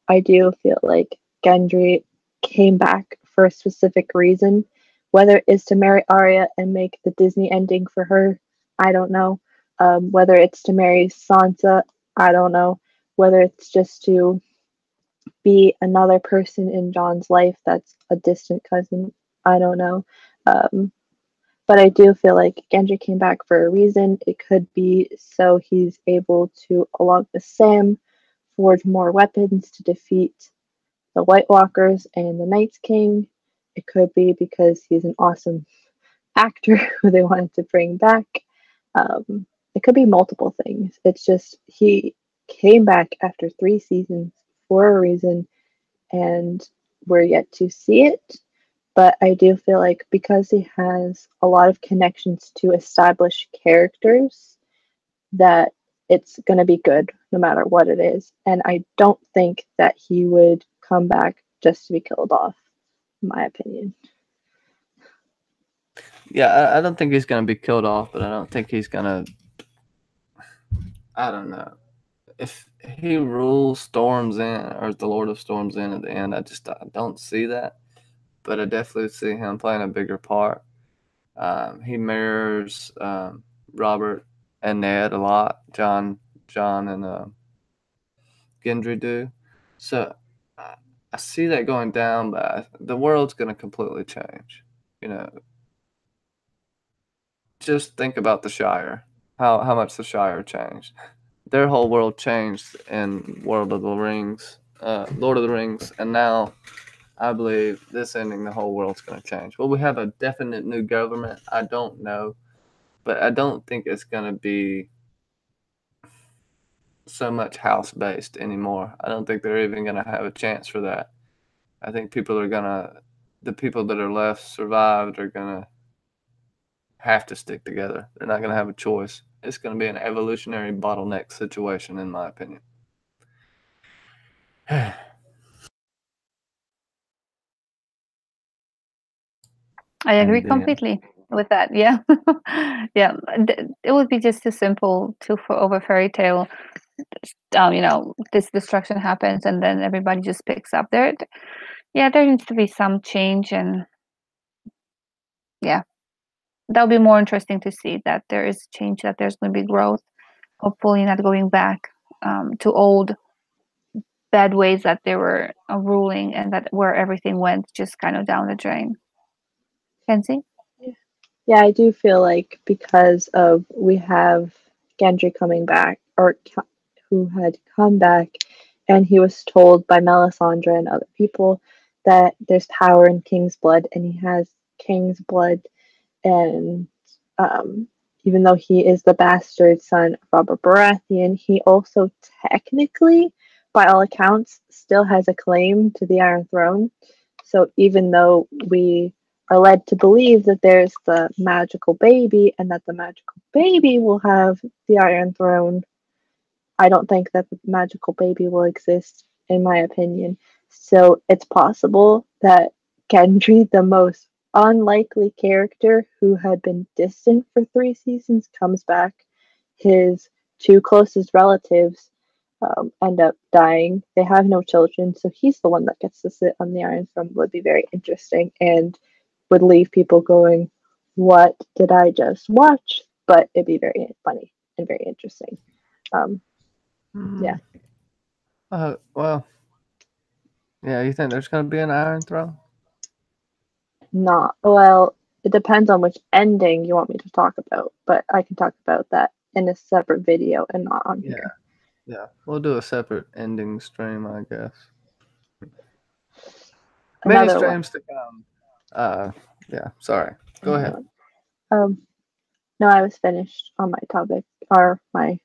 I do feel like Gendry came back for a specific reason. Whether it is to marry Arya and make the Disney ending for her, I don't know. Whether it's to marry Sansa, I don't know. Whether it's just to be another person in Jon's life that's a distant cousin, I don't know. Um, but I do feel like Gendry came back for a reason. It could be so he's able to, along with Sam, forge more weapons to defeat the White Walkers and the Night's King. It could be because he's an awesome actor who they wanted to bring back. It could be multiple things. It's just he came back after 3 seasons for a reason, and we're yet to see it. But I do feel like because he has a lot of connections to established characters, that it's going to be good no matter what it is. And I don't think that he would come back just to be killed off, in my opinion. Yeah, I don't think he's gonna be killed off, but I don't think he's gonna. I don't know if he rules Storm's End or the Lord of Storm's End at the end. I don't see that, but I definitely see him playing a bigger part. He mirrors Robert and Ned a lot. John, and Gendry do. So I see that going down, but the world's going to completely change. You know, just think about the Shire. How much the Shire changed. Their whole world changed in World of the Rings, Lord of the Rings, and now I believe this ending, the whole world's going to change. Will we have a definite new government? I don't know, but I don't think it's going to be so much house based anymore. I don't think they're even gonna have a chance for that. I think the people that are left survived are gonna have to stick together. They're not gonna have a choice. It's gonna be an evolutionary bottleneck situation, in my opinion. I agree And then, completely with that. Yeah, yeah. It would be just too simple to for over fairy tale. This destruction happens and then everybody just picks up. Yeah, there needs to be some change, and yeah, that'll be more interesting to see that there is change, that there's going to be growth. Hopefully, not going back to old bad ways that they were ruling, and that where everything went just kind of down the drain. Kenzie? Yeah, I do feel like because of we have Gendry coming back, who had come back, and he was told by Melisandre and other people that there's power in King's blood, and he has King's blood, and um, even though he is the bastard son of Robert Baratheon, he also technically, by all accounts, still has a claim to the Iron Throne. So even though we are led to believe that there's the magical baby and that the magical baby will have the Iron Throne, I don't think that the magical baby will exist, in my opinion. So it's possible that Gendry, the most unlikely character who had been distant for 3 seasons, comes back. His two closest relatives end up dying. They have no children, so he's the one that gets to sit on the Iron Throne. Would be very interesting and would leave people going, "What did I just watch?" But it'd be very funny and very interesting. Um, yeah. well, yeah. You think there's gonna be an Iron Throne? Not well, it depends on which ending you want me to talk about, but I can talk about that in a separate video and not on Yeah, here. yeah. We'll do a separate ending stream, I guess. Many Another one. streams to come. Yeah. Sorry. Go Another ahead. one. No, I was finished on my topic or my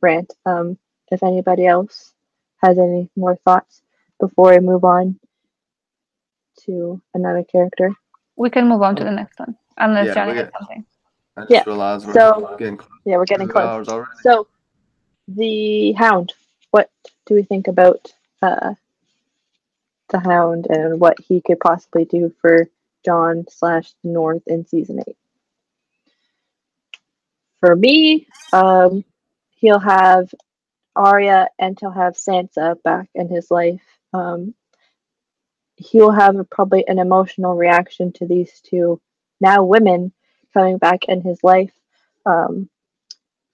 rant. If anybody else has any more thoughts before I move on to another character. We can move on to the next one, unless Yeah, Johnny we has get. something. I just Yeah. realized we're So getting close yeah, we're to getting 2 close. hours already. So the Hound. What do we think about the Hound and what he could possibly do for Jon slash the North in season 8? For me, he'll have Arya and he'll have Sansa back in his life. He'll have probably an emotional reaction to these two now women coming back in his life. Um,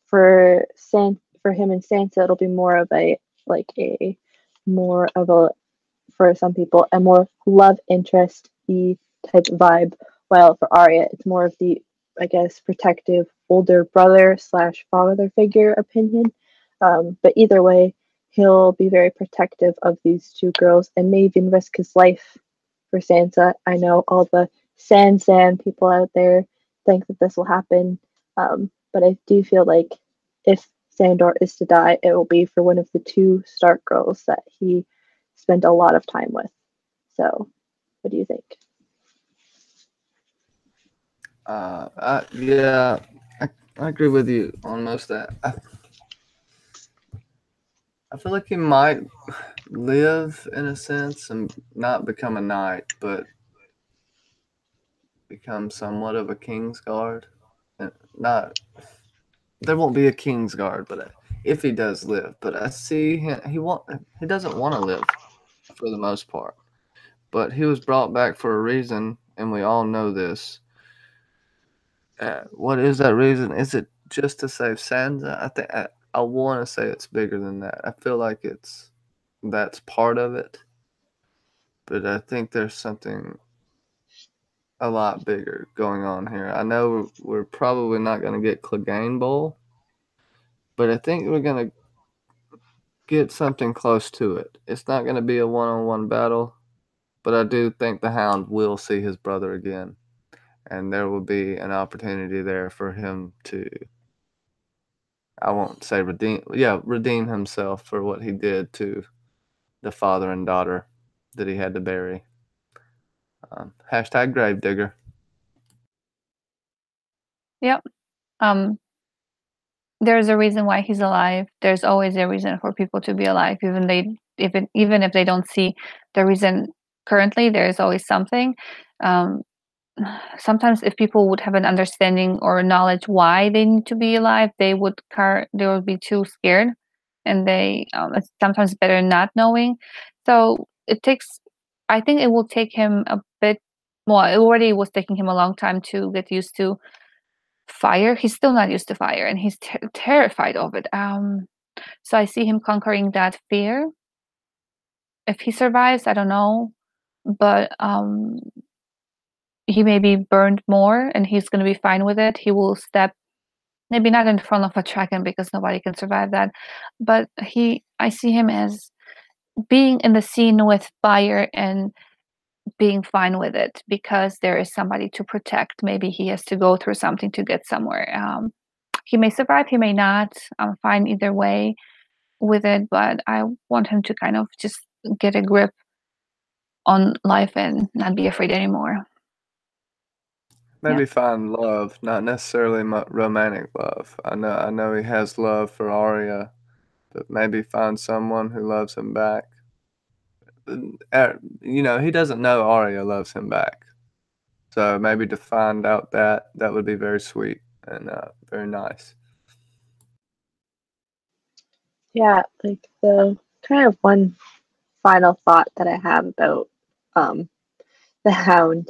for him and Sansa, it'll be more of a like a more of a for some people a more love interest type vibe, while for Arya it's more of the I guess protective older brother slash father figure opinion. But either way, he'll be very protective of these two girls and may even risk his life for Sansa. I know all the Sand people out there think that this will happen, but I do feel like if Sandor is to die, it will be for one of the two Stark girls that he spent a lot of time with. So, what do you think? Yeah, I agree with you on most of that. I feel like he might live in a sense and not become a knight, but become somewhat of a king's guard. Not there won't be a king's guard, but if he does live, but I see he doesn't want to live for the most part. But he was brought back for a reason, and we all know this. What is that reason? Is it just to save Sansa? I want to say it's bigger than that. I feel like that's part of it, but I think there's something a lot bigger going on here. I know we're probably not going to get Clegane Bowl, but I think we're going to get something close to it. It's not going to be a one-on-one battle, but I do think the Hound will see his brother again, and there will be an opportunity there for him to I won't say redeem himself for what he did to the father and daughter that he had to bury. Hashtag gravedigger. Yep. Um, there's a reason why he's alive. There's always a reason for people to be alive, even if they don't see the reason currently. There's always something. Um, Sometimes if people would have an understanding or knowledge why they need to be alive, they would be too scared, and it's sometimes better not knowing. So I think it will take him a bit. Well, it already was taking him a long time to get used to fire. He's still not used to fire, and he's terrified of it. So I see him conquering that fear. If he survives, I don't know, but he may be burned more, and he's going to be fine with it. He will step maybe not in front of a dragon because nobody can survive that, but I see him as being in the scene with fire and being fine with it because there is somebody to protect. Maybe he has to go through something to get somewhere. He may survive, he may not. I'm fine either way with it, but I want him to kind of just get a grip on life and not be afraid anymore. Maybe find love, not necessarily romantic love. I know he has love for Arya, but maybe find someone who loves him back. He doesn't know Arya loves him back, so maybe to find out that would be very sweet and very nice. Yeah, like the kind of one final thought that I have about um, the Hound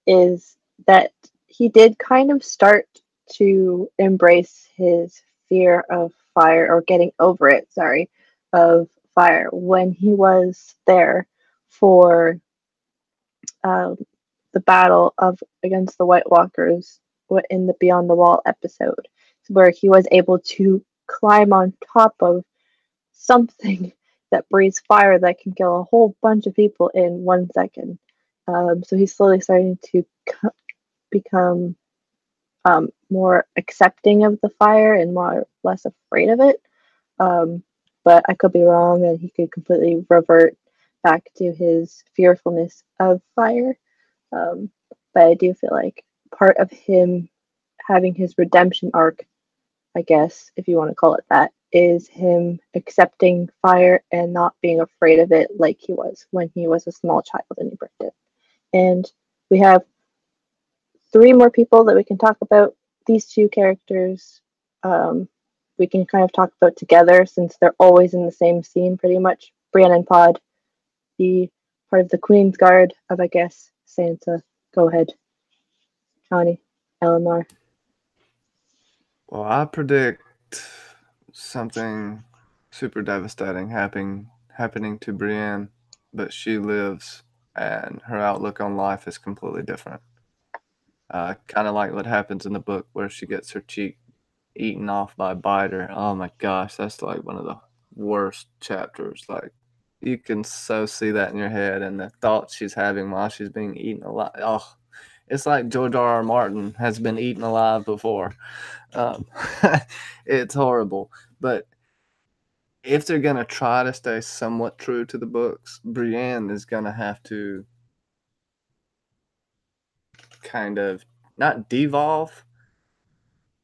is that he did kind of start to embrace his fear of fire or getting over it, sorry, of fire when he was there for um, the battle of against the White Walkers in the Beyond the Wall episode, where he was able to climb on top of something that breathes fire that can kill a whole bunch of people in 1 second. So he's slowly starting to become more accepting of the fire and less afraid of it. But I could be wrong, and he could completely revert back to his fearfulness of fire. Um, but I do feel like part of him having his redemption arc, I guess, if you want to call it that, is him accepting fire and not being afraid of it like he was when he was a small child and he burned it. And we have 3 more people that we can talk about. These 2 characters we can kind of talk about together since they're always in the same scene pretty much. Brienne and Pod, the part of the Queen's Guard of, I guess, Sansa. Go ahead, Johnny, Eleanor. Well, I predict something super devastating happening to Brienne, but she lives and her outlook on life is completely different. Kind of like what happens in the book where she gets her cheek eaten off by a biter. Oh my gosh, that's like one of the worst chapters. Like you can so see that in your head and the thoughts she's having while she's being eaten alive. Oh, it's like George R. R. Martin has been eaten alive before. Um, it's horrible. But if they're gonna try to stay somewhat true to the books, Brienne is gonna have to kind of not devolve,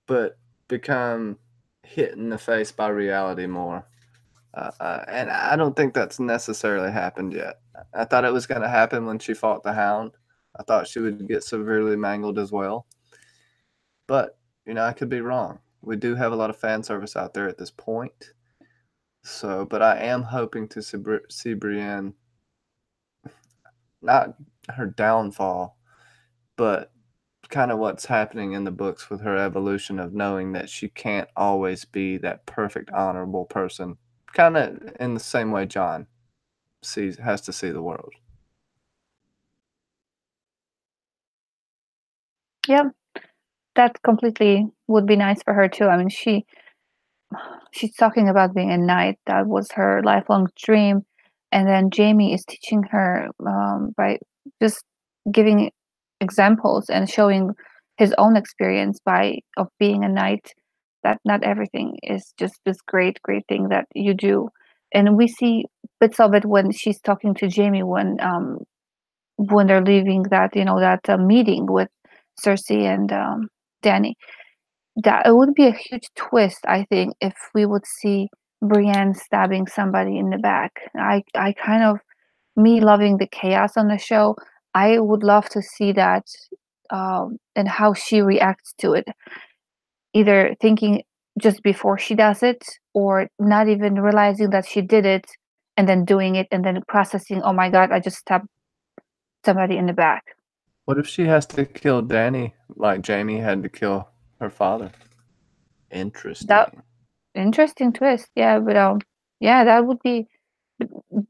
but become hit in the face by reality more. And I don't think that's necessarily happened yet. I thought it was going to happen when she fought the Hound. I thought she would get severely mangled as well. But, I could be wrong. We do have a lot of fan service out there at this point. So, but I am hoping to see Brienne, not her downfall, but kind of what's happening in the books with her evolution of knowing that she can't always be that perfect, honorable person. Kind of in the same way John has to see the world. Yeah, that completely would be nice for her too. I mean, she's talking about being a knight. That was her lifelong dream, and then Jamie is teaching her by just giving examples and showing his own experience of being a knight. that not everything is just this great thing that you do. And we see bits of it when she's talking to Jamie when they're leaving that that meeting with Cersei and Dany. That it would be a huge twist, I think, if we would see Brienne stabbing somebody in the back. I kind of, me loving the chaos on the show, I would love to see that, and how she reacts to it. Either thinking just before she does it, or not even realizing that she did it, and then doing it, and then processing, oh my god, I just stabbed somebody in the back. What if she has to kill Dany like Jamie had to kill her father? That Interesting. interesting twist, yeah. But yeah, that would be,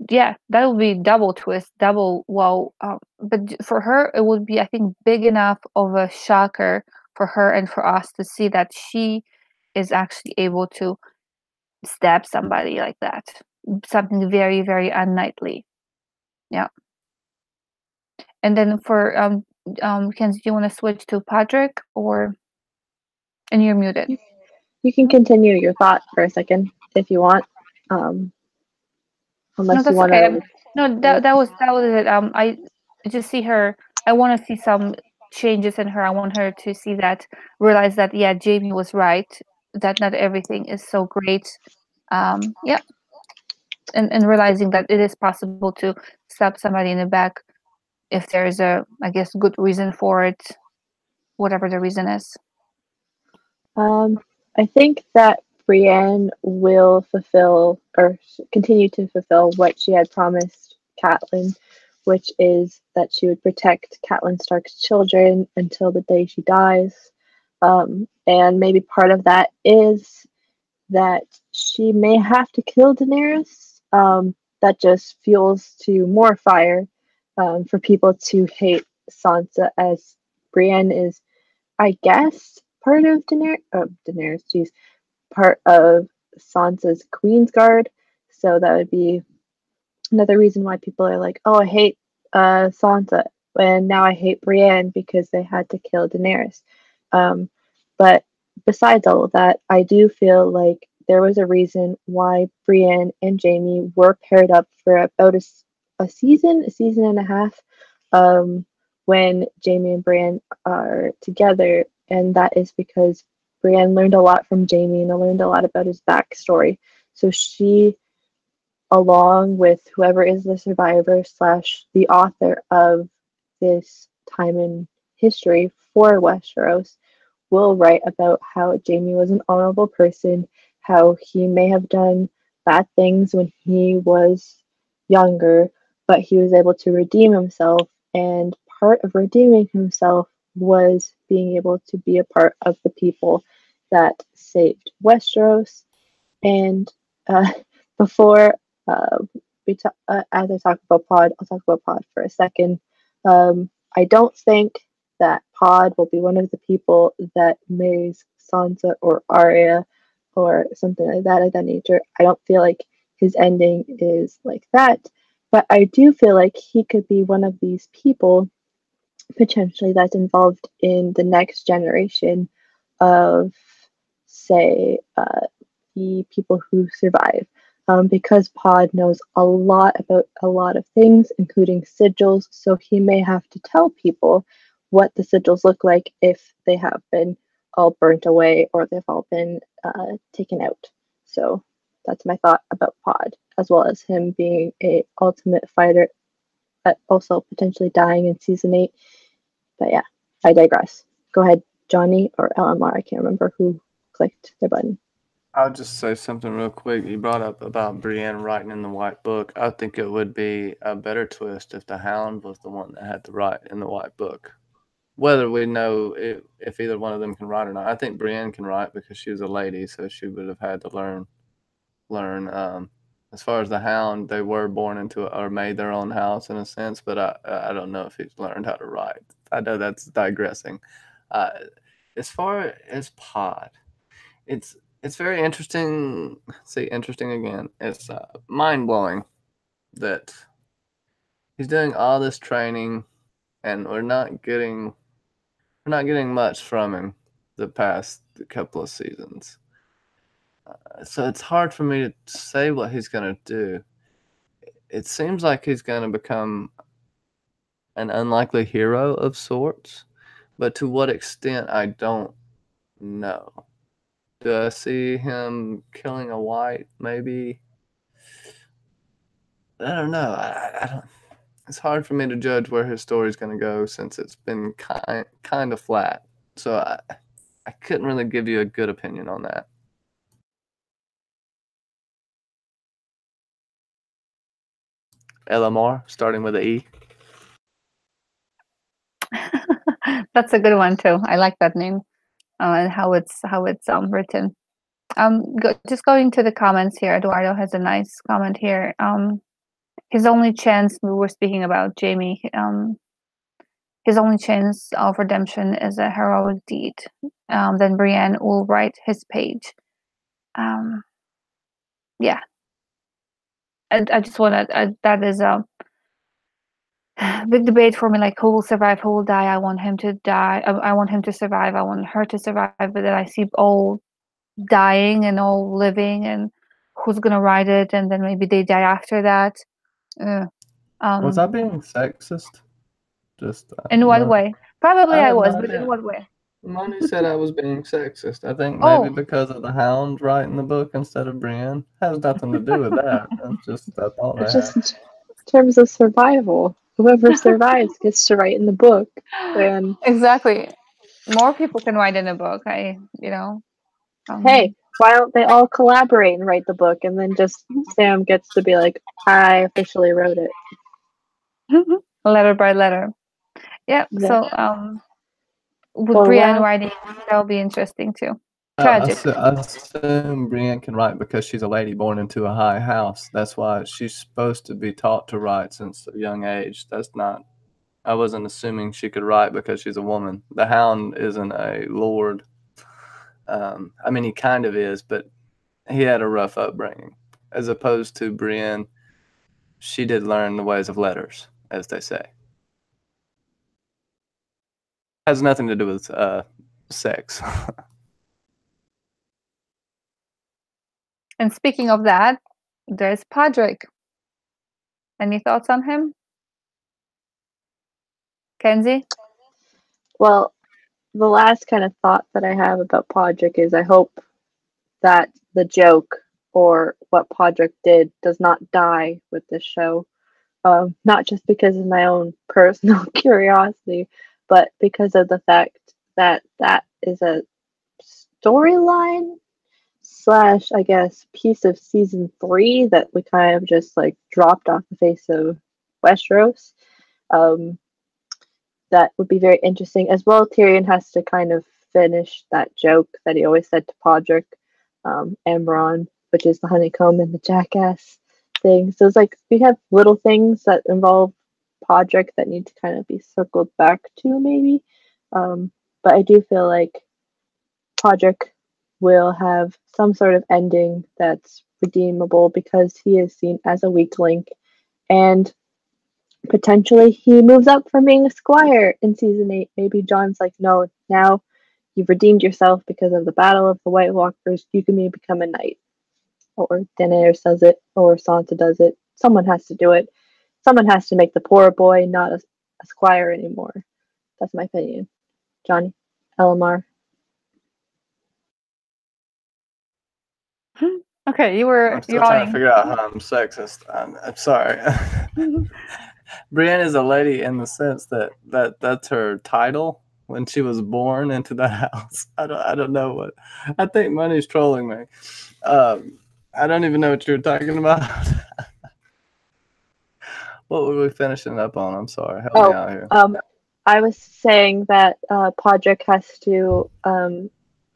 yeah, that would be double twist, double wow. But for her, it would be, I think, big enough of a shocker for her and for us to see that she is actually able to stab somebody like that. Something very, very unknightly. Yeah. And then for Kenzie, do you want to switch to Patrick, or, and you're muted. You can continue your thought for a second if you want, No, unless you that's want okay. to. No, that was it. I just see her. I want to see some changes in her. I want her to see that, realize that, yeah, Jamie was right. That not everything is so great. Yeah, and realizing that it is possible to stab somebody in the back if there is a, I guess, good reason for it, whatever the reason is. I think that Brienne will fulfill or continue to fulfill what she had promised Catelyn, which is that she would protect Catelyn Stark's children until the day she dies. And maybe part of that is that she may have to kill Daenerys. That just fuels to more fire for people to hate Sansa, as Brienne is, I guess, part of Daenerys, geez, part of Sansa's Queensguard. So that would be another reason why people are like, oh, I hate Sansa, and now I hate Brienne because they had to kill Daenerys. But besides all of that, I do feel like there was a reason why Brienne and Jamie were paired up for about a season and a half, when Jamie and Brienne are together, and that is because Brienne learned a lot from Jamie and learned a lot about his backstory. So she, along with whoever is the survivor slash the author of this time in history for Westeros, will write about how Jamie was an honorable person, how he may have done bad things when he was younger, but he was able to redeem himself. And part of redeeming himself was being able to be a part of the people that saved Westeros. And uh, before uh, as I talk about Pod, I'll talk about Pod for a second. I don't think that Pod will be one of the people that marries Sansa or Arya or something like that of that nature. I don't feel like his ending is like that, but I do feel like he could be one of these people potentially that's involved in the next generation of, say, the people who survive. Because Pod knows a lot about a lot of things, including sigils, so he may have to tell people what the sigils look like if they have been all burnt away or they've all been taken out. So that's my thought about Pod, as well as him being a ultimate fighter, but also potentially dying in season 8. But yeah, I digress. Go ahead, Johnny or LMR. I can't remember who clicked their button. I'll just say something real quick. You brought up about Brienne writing in the White Book. I think it would be a better twist if the Hound was the one that had to write in the White Book. Whether we know if either one of them can write or not, I think Brienne can write because she was a lady, so she would have had to learn. As far as the Hound, they were born into or made their own house in a sense, but I don't know if he's learned how to write. I know that's digressing. Uh, as far as Pod, it's very interesting. See, interesting again. It's mind blowing that he's doing all this training, and we're not getting much from him the past couple of seasons. So it's hard for me to say what he's going to do. It seems like he's going to become an unlikely hero of sorts, but to what extent, I don't know. Do I see him killing a white? Maybe. I don't know. I don't. It's hard for me to judge where his story's going to go since it's been kind of flat. So I couldn't really give you a good opinion on that. LMR, starting with an E. That's a good one too. I like that name and how it's written. Just going to the comments here. Eduardo has a nice comment here. His only chance, we were speaking about Jamie. His only chance of redemption is a heroic deed. Then Brienne will write his page. Yeah, I just want to. That is a big debate for me. Like, who will survive? Who will die? I want him to die. I want him to survive. I want her to survive. But then I see all dying and all living, and who's gonna write it? And then maybe they die after that. Was I being sexist? Just in what way? Probably I I have no was, but idea. in what way? Money said I was being sexist. I think maybe Oh, because of the Hound writing the book instead of Brienne. Has nothing to do with that. That's just a thought I It's had. just in terms of survival. Whoever survives gets to write in the book. And exactly. More people can write in a book. hey, why don't they all collaborate and write the book, and then just Sam gets to be like, I officially wrote it. letter by letter. Yeah. Yeah. So, with Well, Brienne last writing, that'll be interesting too. I Tragic. assume Brienne can write because she's a lady born into a high house. That's why she's supposed to be taught to write since a young age. That's not. I wasn't assuming she could write because she's a woman. The Hound isn't a lord. I mean, he kind of is, but he had a rough upbringing. As opposed to Brienne, she did learn the ways of letters, as they say. Has nothing to do with sex. And speaking of that, there's Podrick. Any thoughts on him, Kenzie? well, the last kind of thought that I have about Podrick is I hope that the joke or what Podrick did does not die with this show. Not just because of my own personal curiosity, but because of the fact that that is a storyline slash, I guess, piece of season 3 that we kind of just like dropped off the face of Westeros. Um, that would be very interesting. As well, Tyrion has to kind of finish that joke that he always said to Podrick, Ambron, which is the honeycomb and the jackass thing. So it's like we have little things that involve Podrick that need to kind of be circled back to, maybe. But I do feel like Podrick will have some sort of ending that's redeemable because he is seen as a weak link, and potentially he moves up from being a squire in season 8. Maybe John's like, no, now you've redeemed yourself because of the Battle of the White Walkers. You can maybe become a knight. Or Daenerys does it, or Sansa does it. Someone has to do it. Someone has to make the poor boy not a squire anymore. That's my opinion. Johnny, Elamar. Okay, you were I'm still trying to yawning. figure out how I'm sexist. I'm sorry. Brienne is a lady in the sense that that's her title when she was born into the house. I don't know what. I think money's trolling me. I don't even know what you're talking about. What were we finishing up on? I'm sorry. Help me out here. I was saying that Podrick has to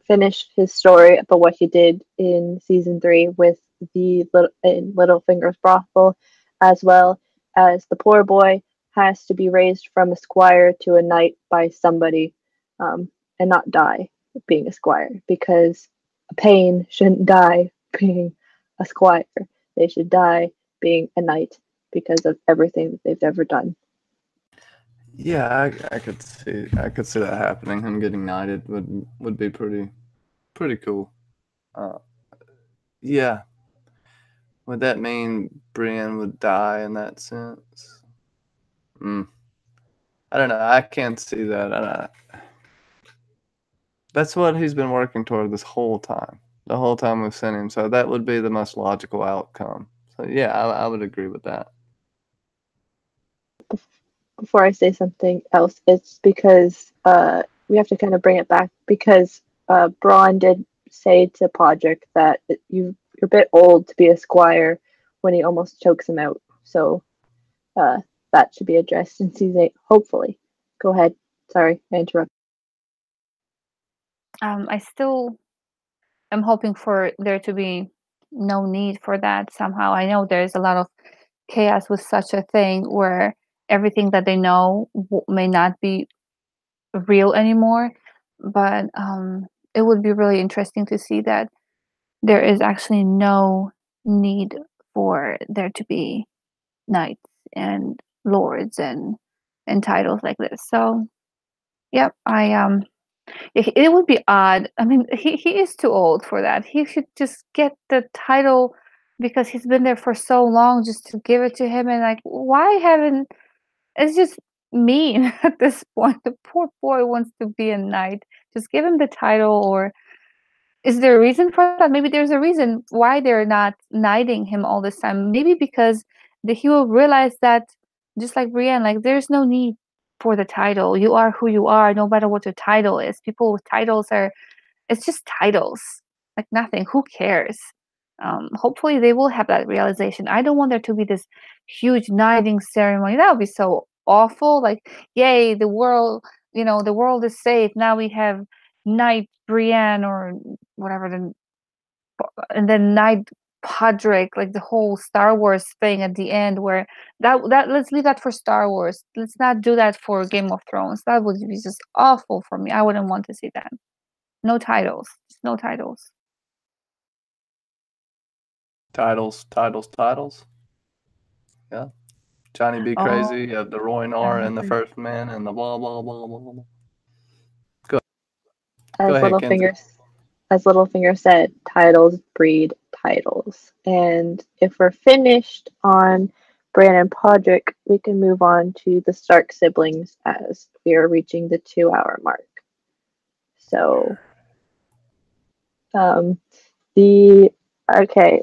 finish his story about what he did in season 3 with the Littlefinger's brothel, as well as the poor boy has to be raised from a squire to a knight by somebody, and not die being a squire, because a Payne shouldn't die being a squire. They should die being a knight because of everything that they've ever done. Yeah, I could see that happening. Him getting knighted would be pretty cool. Yeah. Would that mean Brienne would die in that sense? I don't know. I can't see that. That's what he's been working toward this whole time. The whole time we've seen him. So that would be the most logical outcome. So yeah, I would agree with that. Before I say something else, it's because we have to kind of bring it back because Bronn did say to Podrick that you're a bit old to be a squire when he almost chokes him out. So that should be addressed in season 8, hopefully. Go ahead. Sorry, I interrupted. I still am hoping for there to be no need for that somehow. I know there's a lot of chaos with such a thing where everything that they know may not be real anymore, but it would be really interesting to see that there is actually no need for there to be knights and lords and titles like this. So, yep, it would be odd. I mean, he is too old for that. He should just get the title because he's been there for so long, just to give it to him. And like, why haven't? It's just mean at this point. The poor boy wants to be a knight. Just give him the title. Or is there a reason for that? Maybe there's a reason why they're not knighting him all this time. Maybe because he will realize that, just like Brienne, like there's no need for the title. You are who you are, no matter what your title is. People with titles are, it's just titles, like nothing. Who cares? Hopefully they will have that realization. I don't want there to be this huge knighting ceremony. That would be so awful. Like, yay, the world, the world is safe. Now we have Knight Brienne or whatever, and then Knight Podrick, like the whole Star Wars thing at the end, where that let's leave that for Star Wars. Let's not do that for Game of Thrones. That would be just awful for me. I wouldn't want to see that. No titles. Just no titles. Titles. Yeah. Johnny B. Oh, Crazy, the Roynar and the First Man and the blah blah blah blah blah. Go As ahead, Kenzie. Littlefinger said, titles breed titles. And if we're finished on Bran and Podrick, we can move on to the Stark siblings as we are reaching the 2-hour mark. So, um,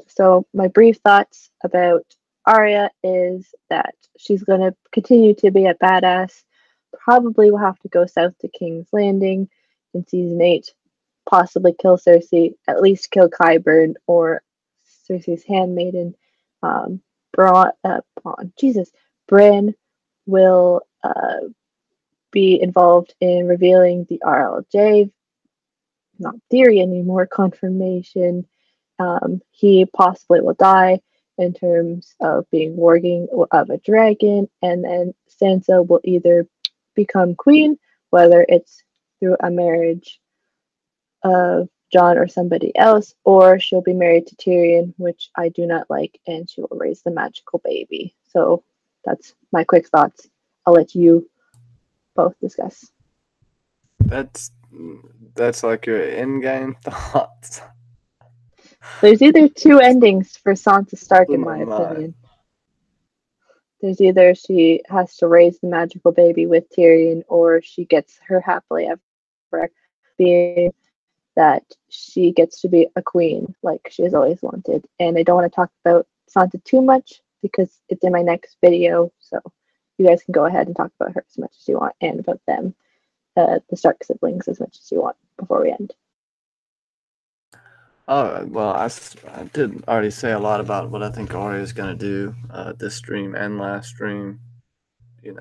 so my brief thoughts about Arya is that she's going to continue to be a badass. Probably will have to go south to King's Landing in season 8, possibly kill Cersei, at least kill Qyburn or Cersei's handmaiden. Bran will be involved in revealing the RLJ, not theory anymore, confirmation. He possibly will die in terms of being warging of a dragon, and then Sansa will either become queen, whether it's through a marriage of Jon or somebody else, or she'll be married to Tyrion, which I do not like, and she will raise the magical baby. So that's my quick thoughts. I'll let you both discuss. That's like your in-game thoughts. There's either two endings for Sansa Stark, Blew in my my mind. opinion. There's either she has to raise the magical baby with Tyrion, or she gets her happily ever, being that she gets to be a queen like she has always wanted. And I don't want to talk about Sansa too much because it's in my next video, so you guys can go ahead and talk about her as much as you want, and about them, the Stark siblings, as much as you want before we end. Oh, well, I did already say a lot about what I think Arya is going to do this stream and last stream. I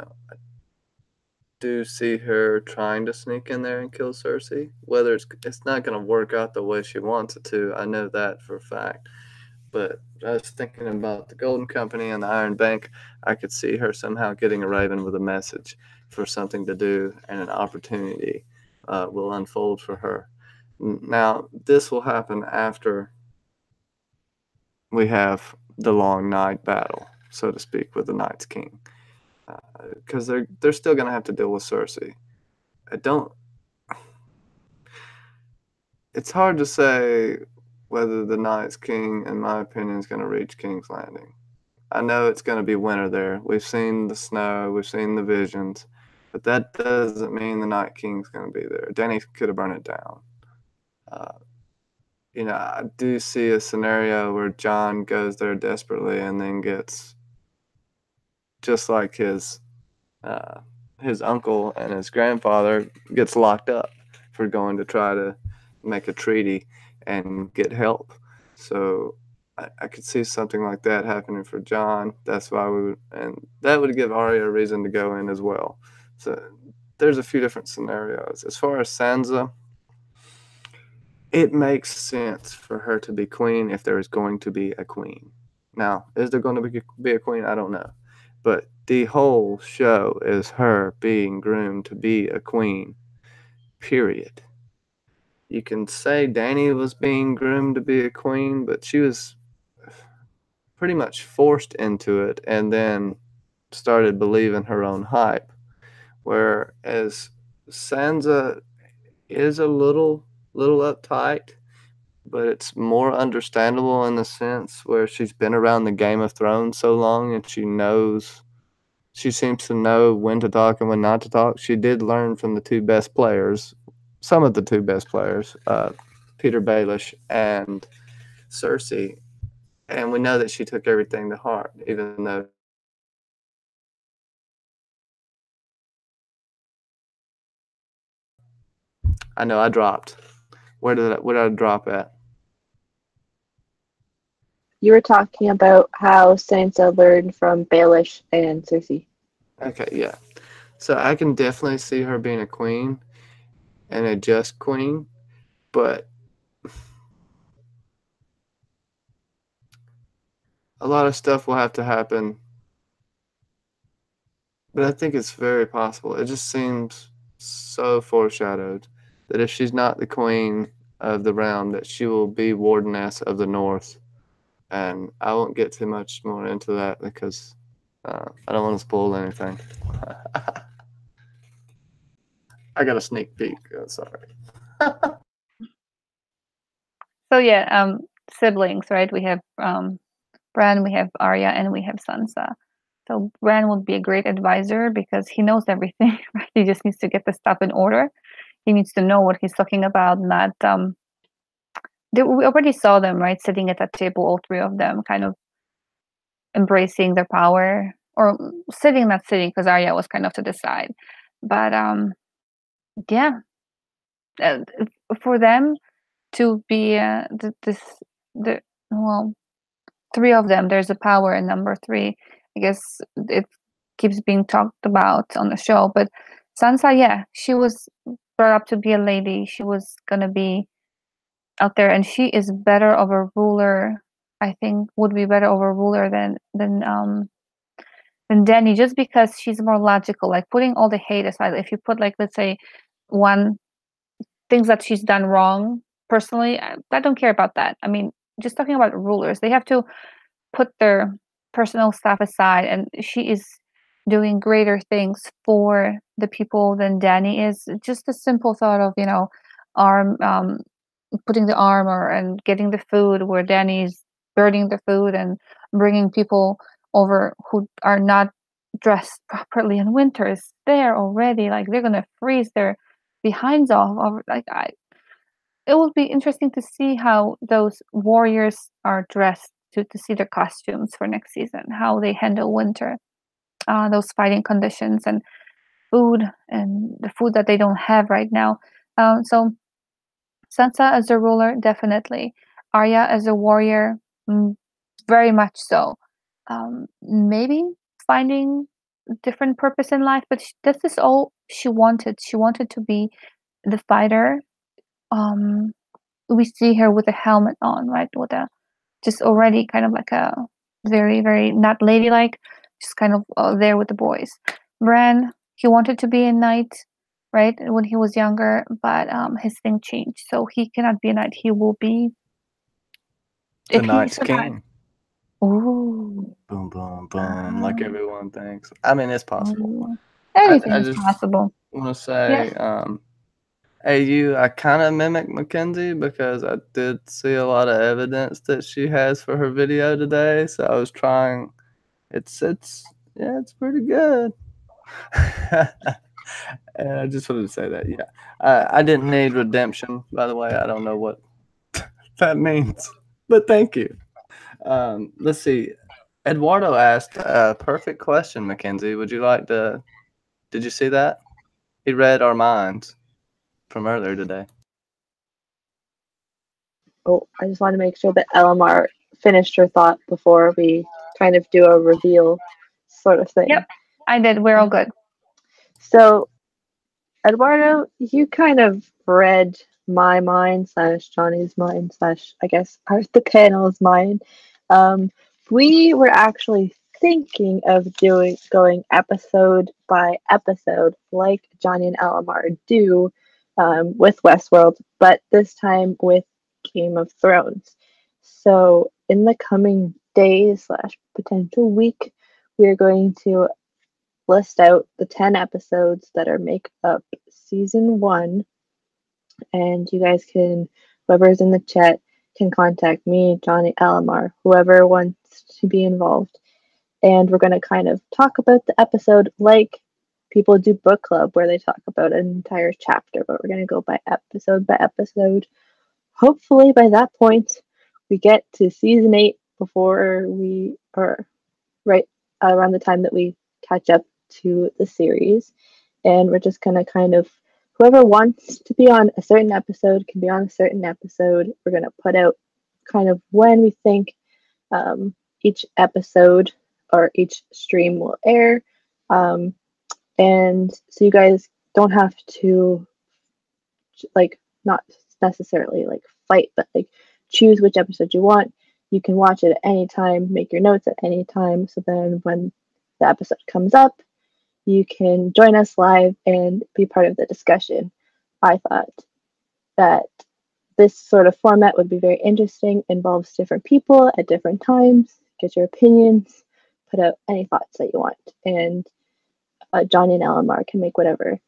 do see her trying to sneak in there and kill Cersei. Whether it's not going to work out the way she wants it to, I know that for a fact. But I was thinking about the Golden Company and the Iron Bank. I could see her somehow getting a raven with a message for something to do, and an opportunity will unfold for her. Now, this will happen after we have the long night battle, so to speak, with the Night's King, because they're still going to have to deal with Cersei. It's hard to say whether the Night's King, in my opinion, is going to reach King's Landing. I know it's going to be winter there. We've seen the snow, we've seen the visions, but that doesn't mean the Night King's going to be there. Danny could have burned it down. Uh, I do see a scenario where Jon goes there desperately and then gets, just like his uncle and his grandfather, gets locked up for going to try to make a treaty and get help. So I could see something like that happening for Jon. That's why and that would give Arya a reason to go in as well. So there's a few different scenarios. As far as Sansa, it makes sense for her to be queen if there is going to be a queen. Now, is there going to be a queen? I don't know. But the whole show is her being groomed to be a queen, period. You can say Dany was being groomed to be a queen, but she was pretty much forced into it and then started believing her own hype. Whereas Sansa is a little uptight, but it's more understandable in the sense where she's been around the Game of Thrones so long and she seems to know when to talk and when not to talk. She did learn from the two best players, some of the two best players, Peter Baelish and Cersei, and we know that she took everything to heart, even though she was I know I dropped. Where did I drop at? You were talking about how Sansa learned from Baelish and Cersei. Okay, yeah. So I can definitely see her being a queen and a just queen, but a lot of stuff will have to happen. But I think it's very possible. It just seems so foreshadowed that if she's not the queen of the realm, that she will be wardeness of the North. And I won't get too much more into that because I don't want to spoil anything. I got a sneak peek. Sorry. So yeah, siblings, right? We have Bran, we have Arya, and we have Sansa. So Bran would be a great advisor because he knows everything, right? He just needs to get the stuff in order. He needs to know what he's talking about, not we already saw them, right, sitting at that table, all three of them, kind of embracing their power, or sitting, not sitting, because Arya was kind of to the side. But yeah, uh, for them to be the well, three of them, there's a power in number three. I guess it keeps being talked about on the show. But Sansa, yeah, she was brought up to be a lady. She was gonna be out there, and she is better of a ruler. I think would be better of a ruler than Dany, just because she's more logical. Like, putting all the hate aside, if you put, like, let's say, one things that she's done wrong, personally, I don't care about that. I mean, just talking about rulers, they have to put their personal stuff aside, and she is doing greater things for the people than Dany is. Just the simple thought of, arm putting the armor and getting the food, where Dany's burning the food and bringing people over who are not dressed properly in winter, is there already. Like, they're gonna freeze their behinds off. Like, it will be interesting to see how those warriors are dressed, to see their costumes for next season, how they handle winter, those fighting conditions, and food, and the food that they don't have right now. So Sansa as a ruler, definitely. Arya as a warrior, very much so. Maybe finding different purpose in life, but this is all she wanted. She wanted to be the fighter. We see her with a helmet on, right? With a just already kind of like a very, very not ladylike, just kind of there with the boys. Bran, he wanted to be a knight, right, when he was younger, but his thing changed, so he cannot be a knight. He will be, The if he Night's survives. King. Ooh. Boom, boom, boom. Like everyone thinks. I mean, it's possible. Ooh. I Anything is just possible. want to Yeah. say AU, I kind of mimic Mackenzie because I did see a lot of evidence that she has for her video today. So I was trying. It's pretty good. And I just wanted to say that, yeah. I didn't need redemption, by the way. I don't know what that means, but thank you. Let's see. Eduardo asked a perfect question, Mackenzie. Would you like to? Did you see that? He read our minds from earlier today. Oh, I just want to make sure that LMR finished her thought before we kind of do a reveal sort of thing. Yep, I did. We're all good. So, Eduardo, you kind of read my mind slash Johnny's mind slash I guess the panel's mind. Um, we were actually thinking of going episode by episode like Johnny and Alamar do with Westworld, but this time with Game of Thrones. So in the coming days slash potential week, we are going to list out the 10 episodes that are make up season 1, and you guys can, whoever's in the chat can contact me, Johnny, Alamar, whoever wants to be involved, and we're going to kind of talk about the episode like people do book club where they talk about an entire chapter, but we're going to go by episode. Hopefully by that point we get to season 8 before we are right around the time that we catch up to the series, and we're just gonna kind of, whoever wants to be on a certain episode can be on a certain episode. We're gonna put out kind of when we think each episode or each stream will air, um, and so you guys don't have to like, not necessarily like fight, but like choose which episode you want. You can watch it at any time, make your notes at any time. So then when the episode comes up, you can join us live and be part of the discussion. I thought that this sort of format would be very interesting, involves different people at different times, get your opinions, put out any thoughts that you want. And Johnny and LMR can make whatever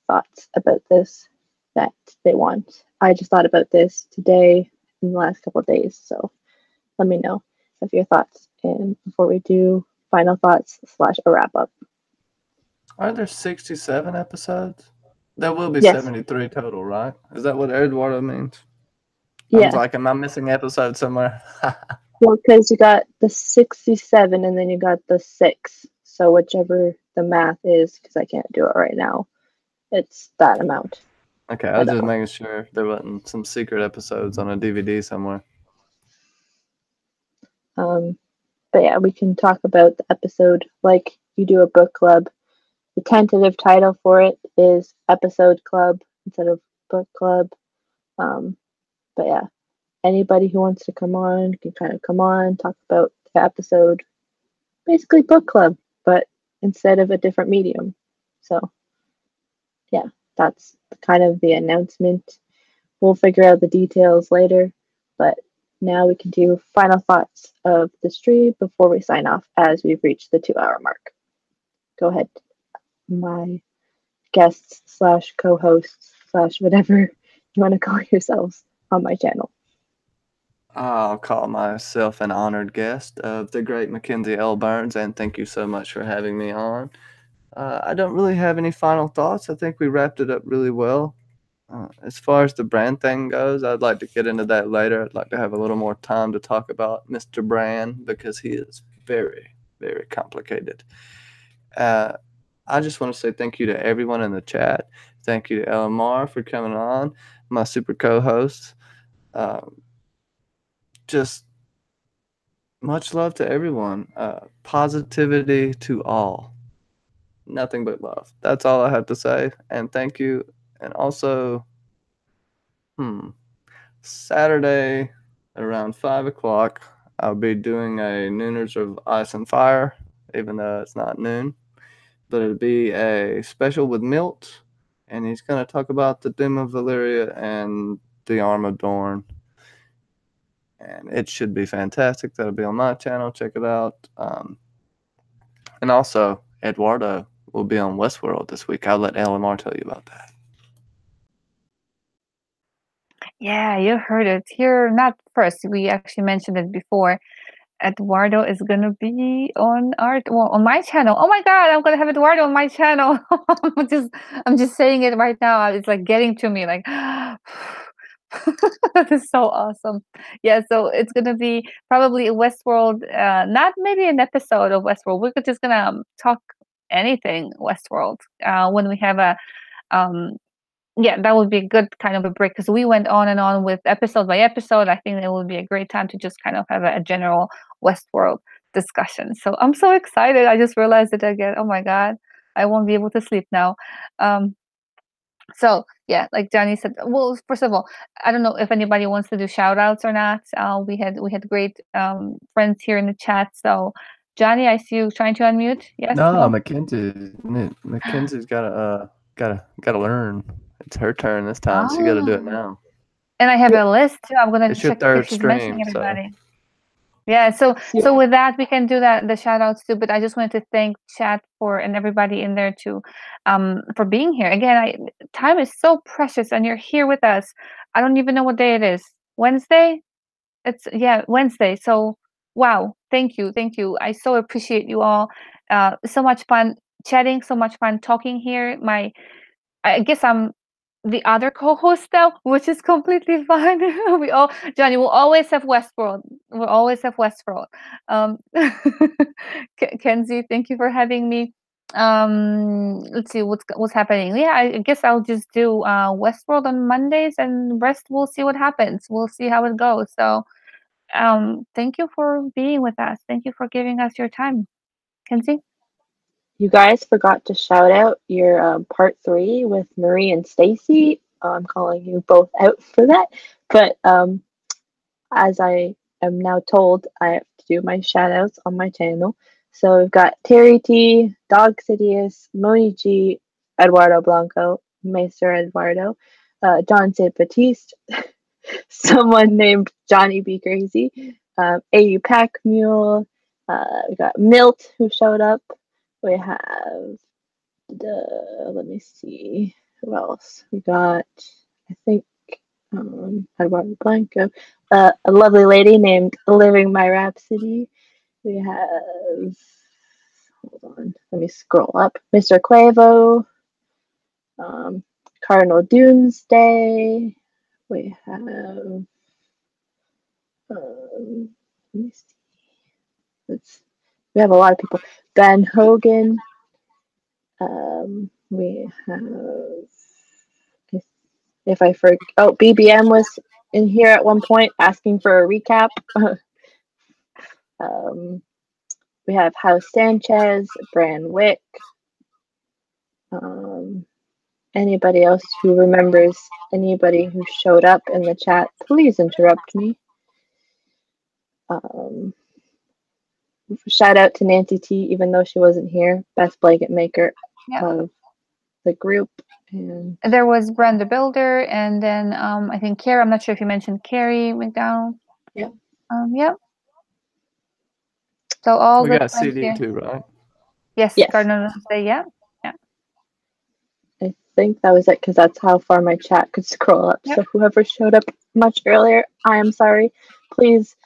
thoughts about this that they want. I just thought about this today in the last couple of days, so let me know of your thoughts. And before we do final thoughts slash a wrap up. Aren't there 67 episodes? There will be Yes. 73 total, right? Is that what Eduardo means? I Yeah. was like, am I missing episode somewhere? Well, because you got the 67 and then you got the 6. So whichever the math is, because I can't do it right now, it's that amount. Okay, I was just making sure there wasn't some secret episodes on a DVD somewhere. But yeah, we can talk about the episode like you do a book club. The tentative title for it is Episode Club instead of Book Club. But yeah, anybody who wants to come on can kind of come on, talk about the episode. Basically book club, but instead of a different medium. So yeah, that's kind of the announcement. We'll figure out the details later, but now we can do final thoughts of the stream before we sign off as we've reached the 2-hour mark. Go ahead, my guests slash co-hosts slash whatever you want to call yourselves on my channel. I'll call myself an honored guest of the great Mackenzie L. Burns, and thank you so much for having me on. I don't really have any final thoughts. I think we wrapped it up really well. As far as the brand thing goes, I'd like to get into that later. I'd like to have a little more time to talk about Mr. Brand because he is very, very complicated. I just want to say thank you to everyone in the chat. Thank you to LMR for coming on, my super co-host. Just much love to everyone. Positivity to all. Nothing but love. That's all I have to say. And thank you. And also, Saturday around 5 o'clock, I'll be doing a Nooners of Ice and Fire, even though it's not noon. But it'll be a special with Milt, and he's going to talk about the Doom of Valyria and the Arm of Dorne. And it should be fantastic. That'll be on my channel. Check it out. And also, Eduardo will be on Westworld this week. I'll let LMR tell you about that. Yeah, you heard it here. Not first. We actually mentioned it before. Eduardo is gonna be on on my channel. Oh my God, I'm gonna have Eduardo on my channel. I'm just saying it right now. It's like getting to me like that is so awesome. Yeah, so it's gonna be probably a Westworld, not maybe an episode of Westworld. We're just gonna talk anything Westworld when we have a um yeah, that would be a good kind of a break because we went on and on with episode by episode. I think it would be a great time to just kind of have a general Westworld discussion. So I'm so excited. I just realized it again. Oh my God, I won't be able to sleep now. Um, so yeah, like Johnny said, well, first of all, I don't know if anybody wants to do shout outs or not. We had great friends here in the chat. So Johnny, I see you trying to unmute. Yes, No, no. Mackenzie's gotta learn. It's her turn this time. She gotta do it Oh. now. And I have a list too. I'm gonna It's your check if third she's mentioning stream, so everybody. Yeah, so with that we can do the shout outs too. But I just wanted to thank chat and everybody in there too, for being here. Again, time is so precious and you're here with us. I don't even know what day it is. Wednesday? Wednesday. So wow, thank you, thank you. I so appreciate you all. So much fun chatting, so much fun talking here. I guess I'm the other co-host now, which is completely fine. Johnny, we'll always have Westworld. We'll always have Westworld. Um, Kenzie, thank you for having me. Let's see what's happening. Yeah, I guess I'll just do Westworld on Mondays, and rest we'll see what happens. We'll see how it goes. So, thank you for being with us. Thank you for giving us your time, Kenzie. You guys forgot to shout out your part 3 with Marie and Stacy. I'm calling you both out for that. But as I am now told, I have to do my shout outs on my channel. So we've got Terry T, Dog Sidious, Moni G, Eduardo Blanco, Maester Eduardo, John St. Baptiste, someone named Johnny B. Crazy, AU Pack Mule, we got Milt who showed up. We have let me see who else we got. I think Eduardo Blanco, a lovely lady named Living My Rhapsody. We have, hold on, let me scroll up. Mr. Quavo, Cardinal Doomsday. We have, let me see. We have a lot of people. Ben Hogan. We have, if I forget, oh, BBM was in here at one point asking for a recap. We have House Sanchez, Bran Wick. Anybody else who remembers anybody who showed up in the chat, please interrupt me. Shout out to Nancy T, even though she wasn't here. Best blanket maker of the group. And there was Brenda Builder, and then I think Carrie. I'm not sure if you mentioned Carrie McDowell. Yep. Yep. So all we good got friends CD here. too, right? Yes, yes. Cardinal say yeah. I think that was it because that's how far my chat could scroll up. Yep. So whoever showed up much earlier, I am sorry. Please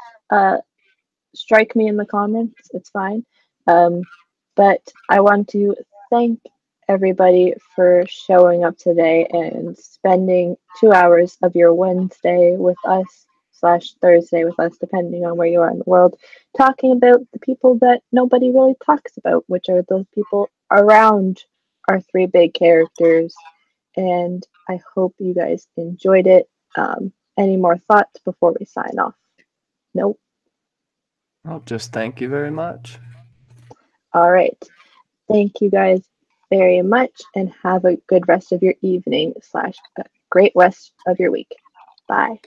strike me in the comments. It's fine. But I want to thank everybody for showing up today and spending 2 hours of your Wednesday with us / Thursday with us, depending on where you are in the world, talking about the people that nobody really talks about, which are those people around our 3 big characters. And I hope you guys enjoyed it. Any more thoughts before we sign off? Nope. I'll just thank you very much. All right. Thank you guys very much and have a good rest of your evening / a great rest of your week. Bye.